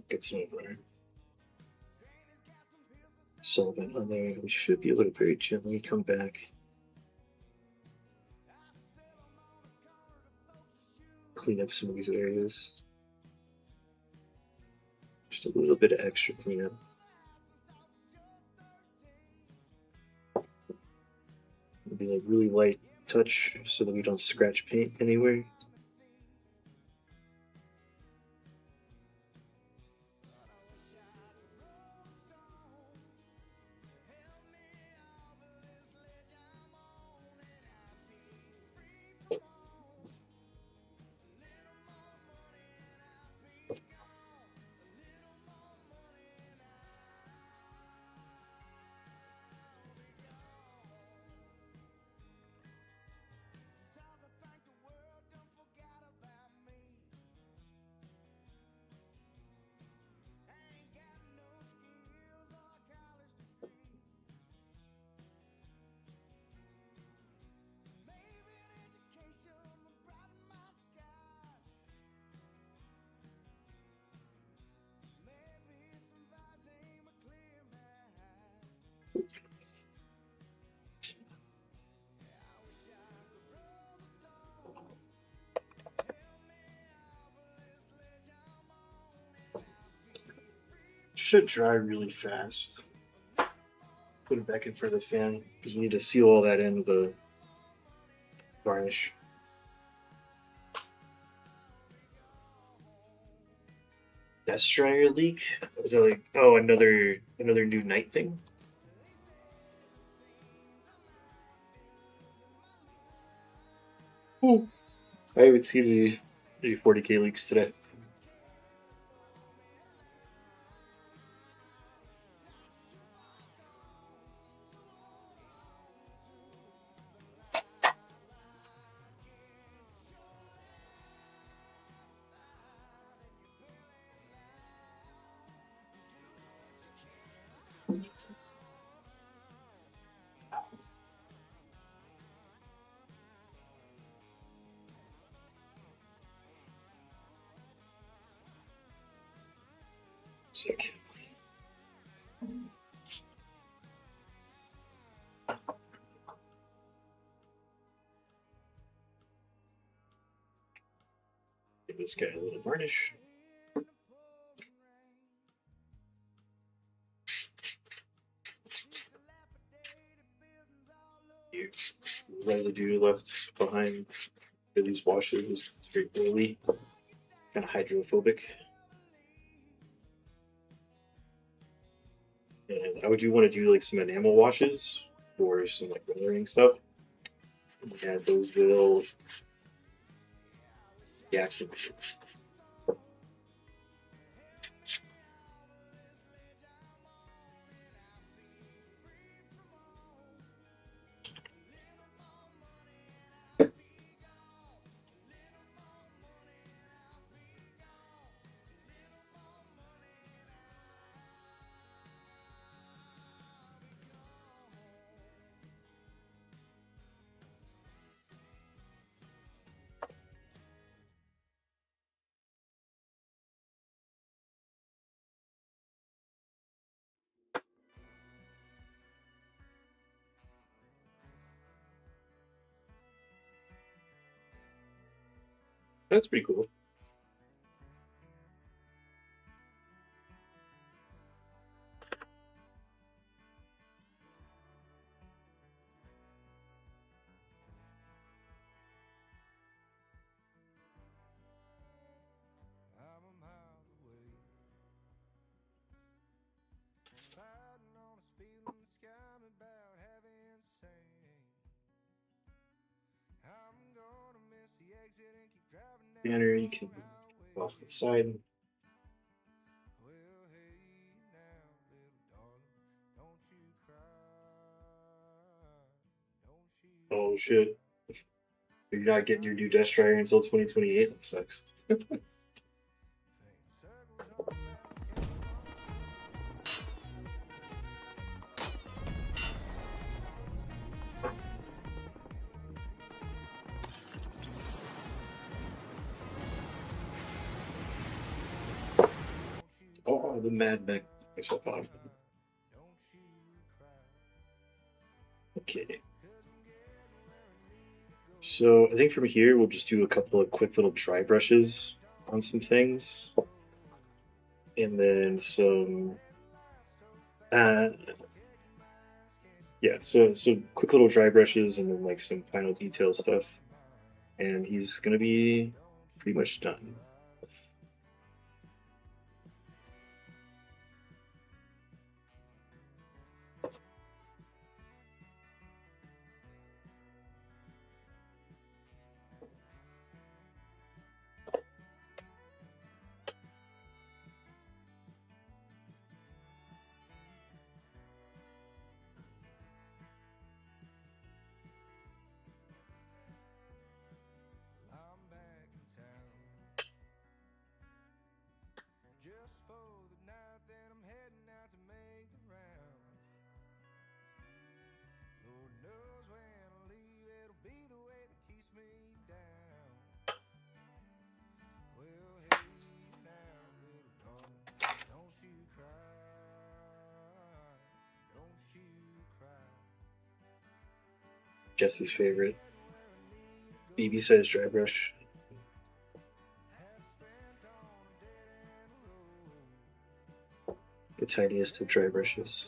Speaker 1: Get some of our solvent on there. We should be able to very gently come back, clean up some of these areas. Just a little bit of extra cleanup. It'll be like really light touch so that we don't scratch paint anywhere. should dry really fast. Put it back in front of the fan because we need to seal all that in with the varnish. Desk dryer leak? Is that like, oh, another new night thing? Oh, I haven't seen any 40K leaks today. Sick. Give this guy a little varnish. Residue left behind for these washes is very oily, kind of hydrophobic. And I would do want to do like some enamel washes or some like rollering stuff. And those will deactivate it. That's pretty cool.
Speaker 2: I'm a mile away, fighting on this feeling that's got me about half insane. I'm gonna miss the exit and keep driving down
Speaker 1: Banner,
Speaker 2: the
Speaker 1: you can
Speaker 2: highway.
Speaker 1: go off to the side.
Speaker 2: Well, hey now, little darling, don't you cry, don't you
Speaker 1: Oh shit. You're not getting your new desk dryer until 2028. That sucks.
Speaker 2: paint circles on the
Speaker 1: Oh, the Mad Max. Okay. So I think from here we'll just do a couple of quick little dry brushes on some things, and then some. Uh, yeah, so quick little dry brushes, and then like some final detail stuff, and he's gonna be pretty much done.
Speaker 2: I'm back in town just for the night, then I'm heading out to make the rounds. Lord knows when I leave, it'll be the way that keeps me down. Well, hey now, little darling, don't you cry, don't you cry.
Speaker 1: Jesse's favorite BB size dry brush. the tiniest of dry brushes.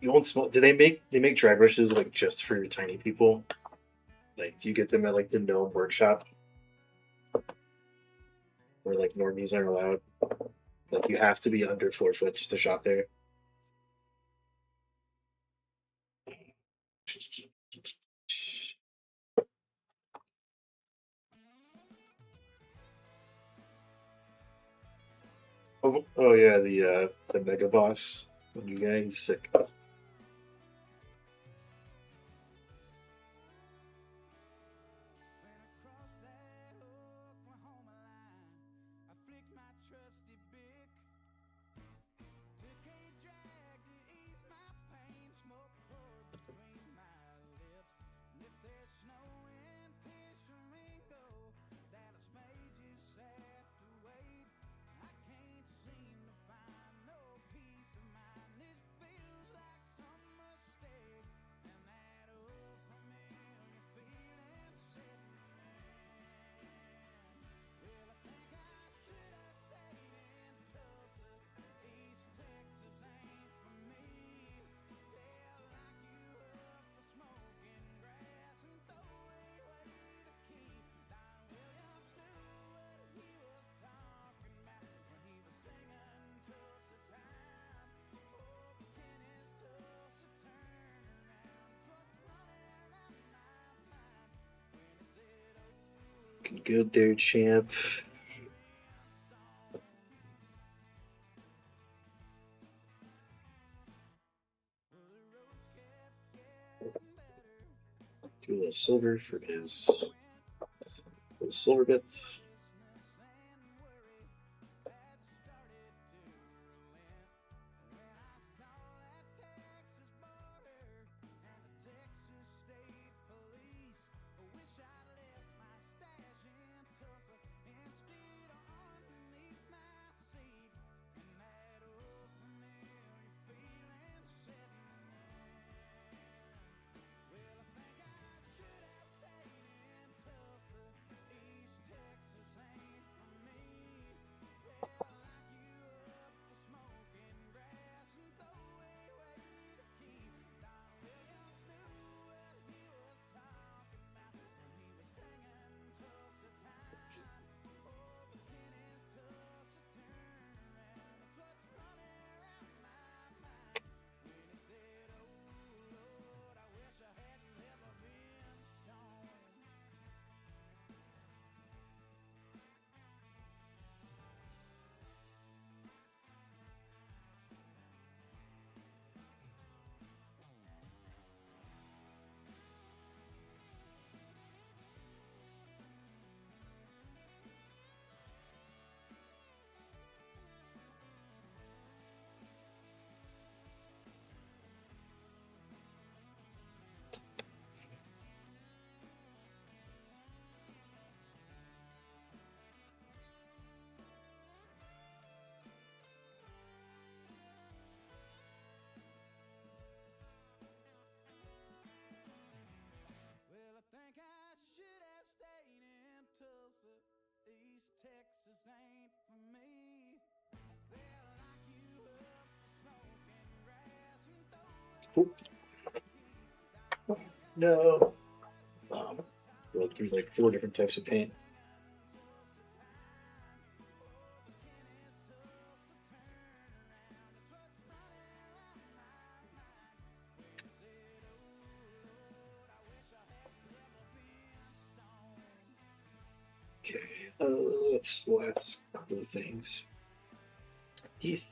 Speaker 1: You won't smell. Do they make dry brushes like just for your tiny people? Like, do you get them at like the gnome workshop where like normies aren't allowed? Like, you have to be under 4 foot just to shop there. Oh yeah, the mega boss. The new guy, he's sick. Looking good there, champ. Do a little silver for his silver bits. Oop. No. There's like 4 different types of paint. That's the last couple of things. Heath.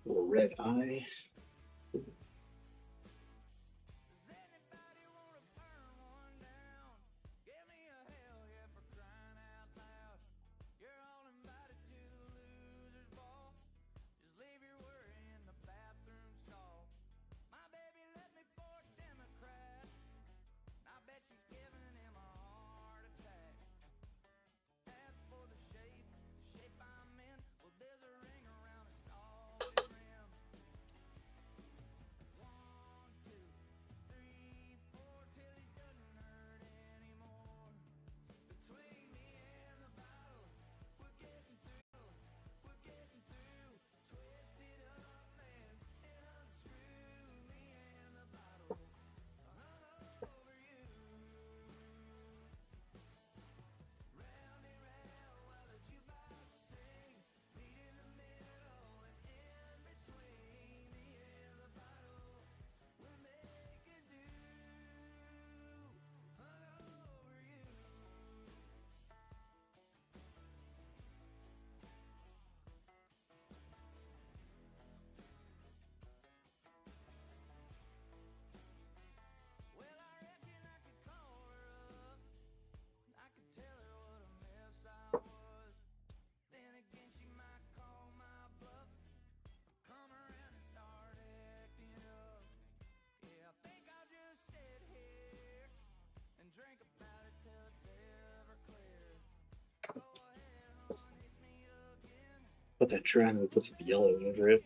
Speaker 1: Little red eye. Let that dry and we'll put some yellow over it.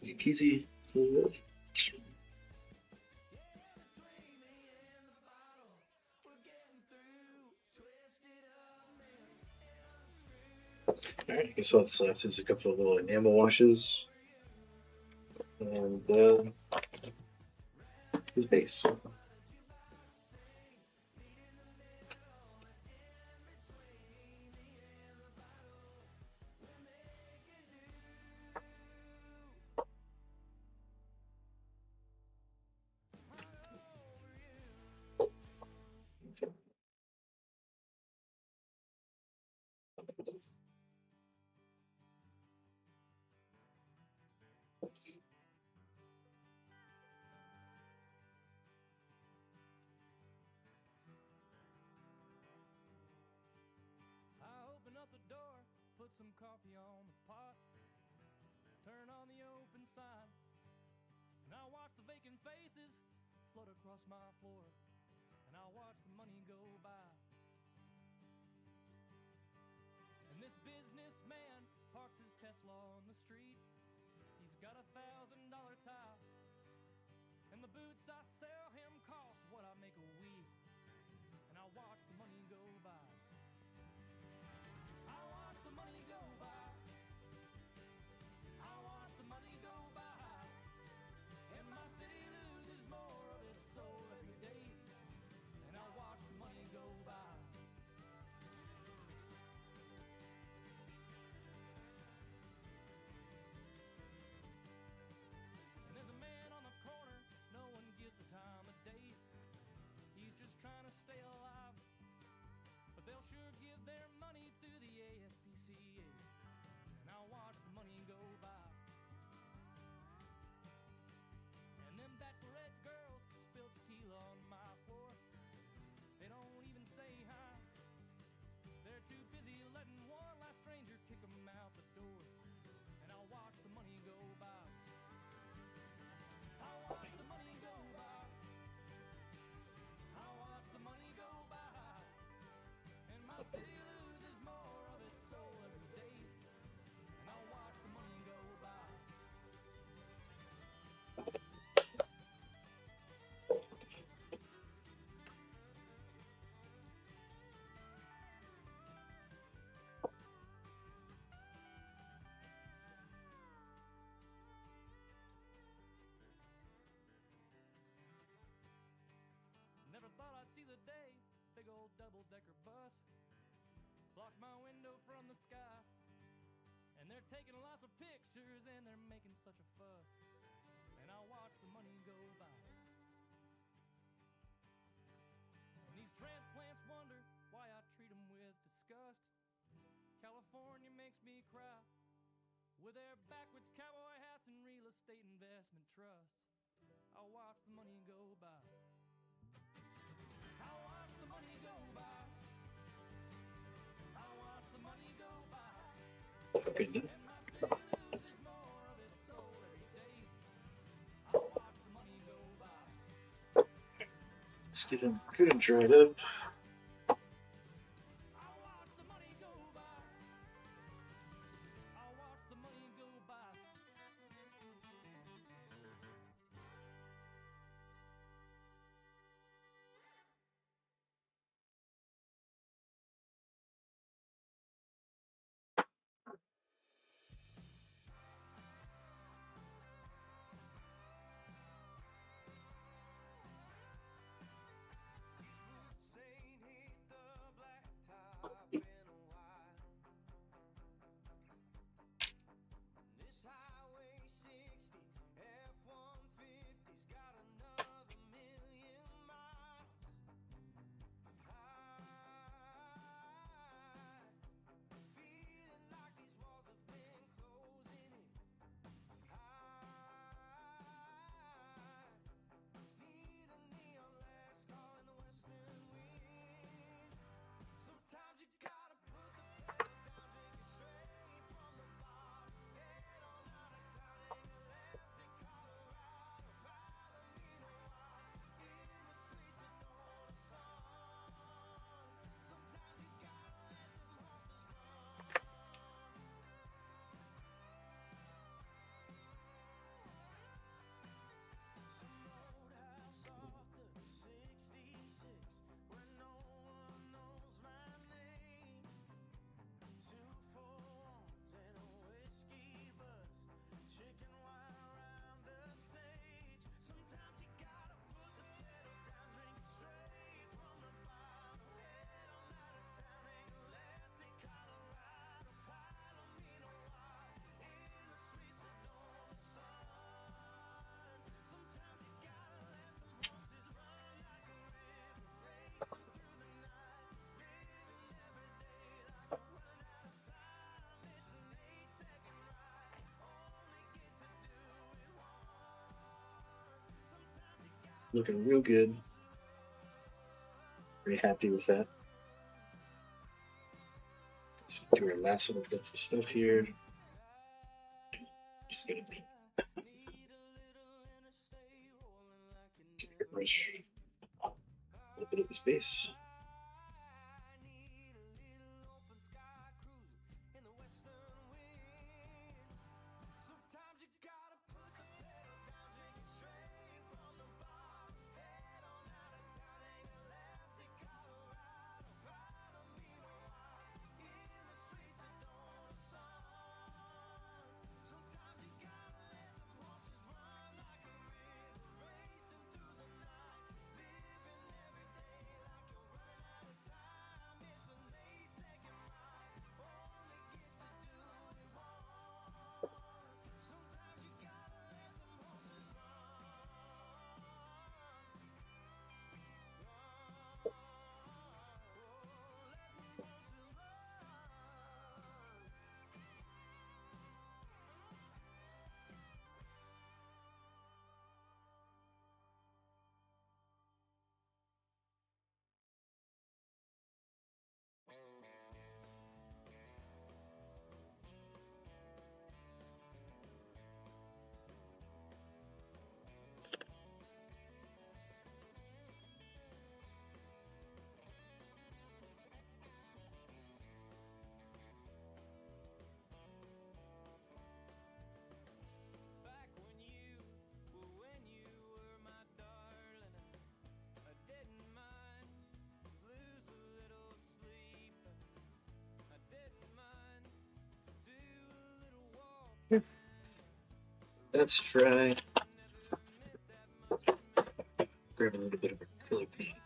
Speaker 1: Easy peasy. Alright, I guess what's left is a couple of little enamel washes and his base.
Speaker 2: Put some coffee on the pot, turn on the open sign, and I watch the vacant faces float across my floor, and I watch the money go by. And this businessman parks his Tesla on the street. He's got $1,000 tie, and the boots I sell him cost what I make a week, and I watch the money go by. I watch the money go by. I watch the money go by. And my city loses more of its soul every day. And I watch the money go by. old double-decker bus blocked my window from the sky, and they're taking lots of pictures and they're making such a fuss, and I watch the money go by. And these transplants wonder why I treat them with disgust. California makes me cry with their backwards cowboy hats and real estate investment trusts. I watch the money go by. I watch the money go by. I watch the money go by.
Speaker 1: Okay.
Speaker 2: And my city loses more of its soul every day. I watch the money go by.
Speaker 1: Let's get him good and dried up.
Speaker 2: I watch the money go by. I watch the money go by. Ain't hit the blacktop in a while. This highway 60 F-150's got another million miles. Feeling like these walls have been closing in. Need a neon last call in the western wind. Sometimes you gotta put the pedal down, drink it straight from the bottom. Head on out of town, hang a left in Colorado. Palomino wine in the sweet Sedona sun. Sometimes you gotta let them horses run. Some roadhouse off the 66 where no one knows my name. 2-4-1s and a whiskey buzz, chicken wire around the stage. Sometimes you gotta put the pedal down, drink it straight from the bottom. Head on out of town, hang a left in Colorado. Palomino wine in the sweet Sedona sun. Sometimes you gotta let them horses run like a river, racing through the night, living every day like a run out of time. It's an 8-second ride, only get to do it once. Sometimes you gotta
Speaker 1: Looking real good. Very happy with that. Let's do our last little bits of stuff here. Just gonna
Speaker 2: need a little interstate rolling like you
Speaker 1: take a
Speaker 2: never
Speaker 1: brush a little bit of his base.
Speaker 2: I need a little open sky cruising in the western wind. Sometimes you gotta put the pedal down, drink it straight from the bottom. Head on out of town, hang a left in Colorado. Palomino wine in the sweet Sedona sun. Sometimes you gotta let them horses run like a river, racing through the night, living every day like you're running out of time. It's an 8-second ride, only get to do it once. Sometimes you gotta let them horses run. Let them horses run. Back when you were my darling, I didn't mind lose a little sleep. I didn't mind to do a little walk.
Speaker 1: That's dry. Grab a little bit of acrylic paint.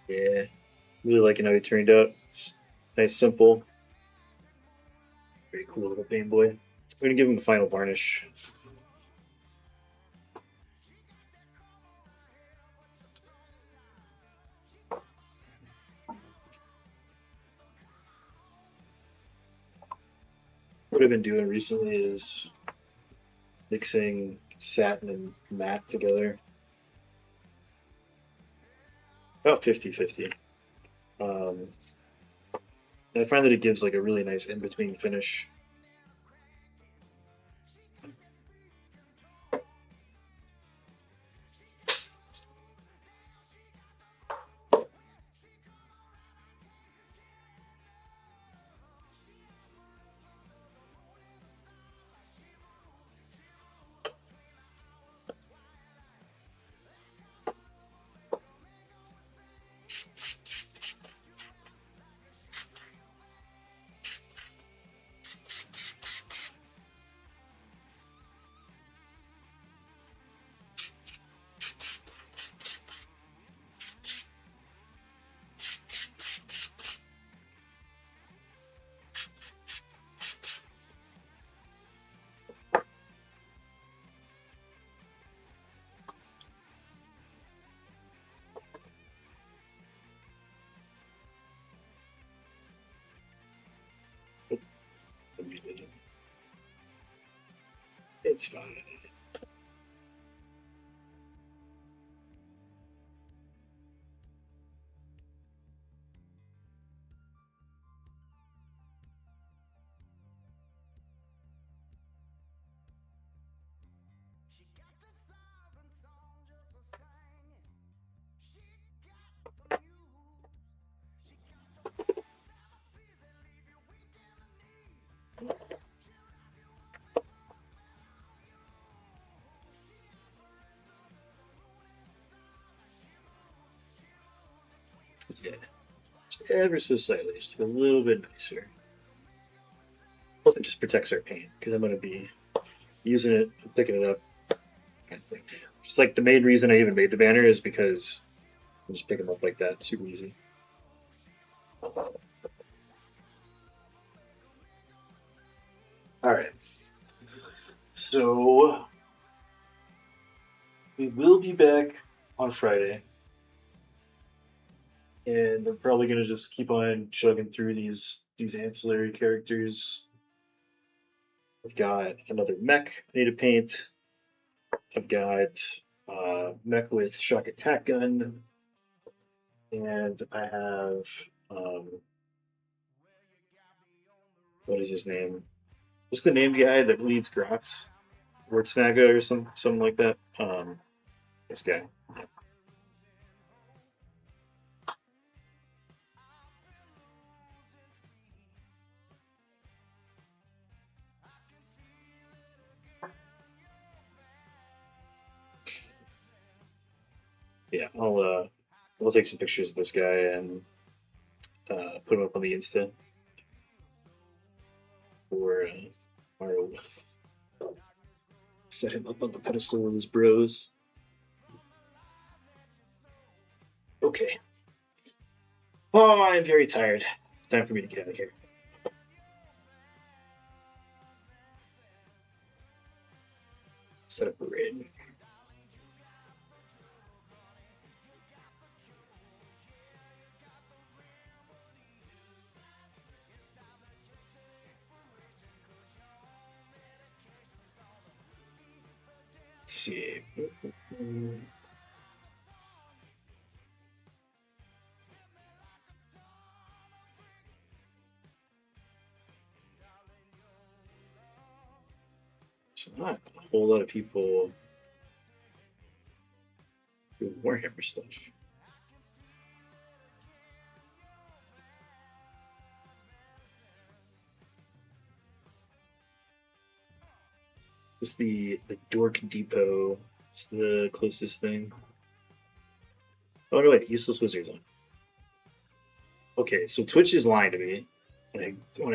Speaker 1: Yeah, really liking how he turned out. It's nice, simple, very cool little Pain Boy. I'm gonna give him the final varnish. What I've been doing recently is mixing satin and matte together. About 50-50. Um, and I find that it gives like a really nice in-between finish. It's fine. Yeah, just ever so slightly, just a little bit nicer. Plus, it just protects our paint because I'm going to be using it, picking it up, kind of thing. Just like the main reason I even made the banner is because I just pick them up like that, super easy. All right, so we will be back on Friday, and I'm probably gonna just keep on chugging through these ancillary characters. I've got another mech I need to paint. I've got mech with shock attack gun, and I have um, what is his name? What's the name guy that leads Gratz? Wurtsnaga or something like that. This guy. Yeah, I'll take some pictures of this guy and put him up on the Insta or or set him up on the pedestal with his bros. Okay. Oh, I'm very tired. It's time for me to get out of here. Set up a raid. Let's see. There's not a whole lot of people doing Warhammer stuff. It's the Dork Depot. It's the closest thing. Oh no, wait, useless wizards on. Okay, so Twitch is lying to me. Like, when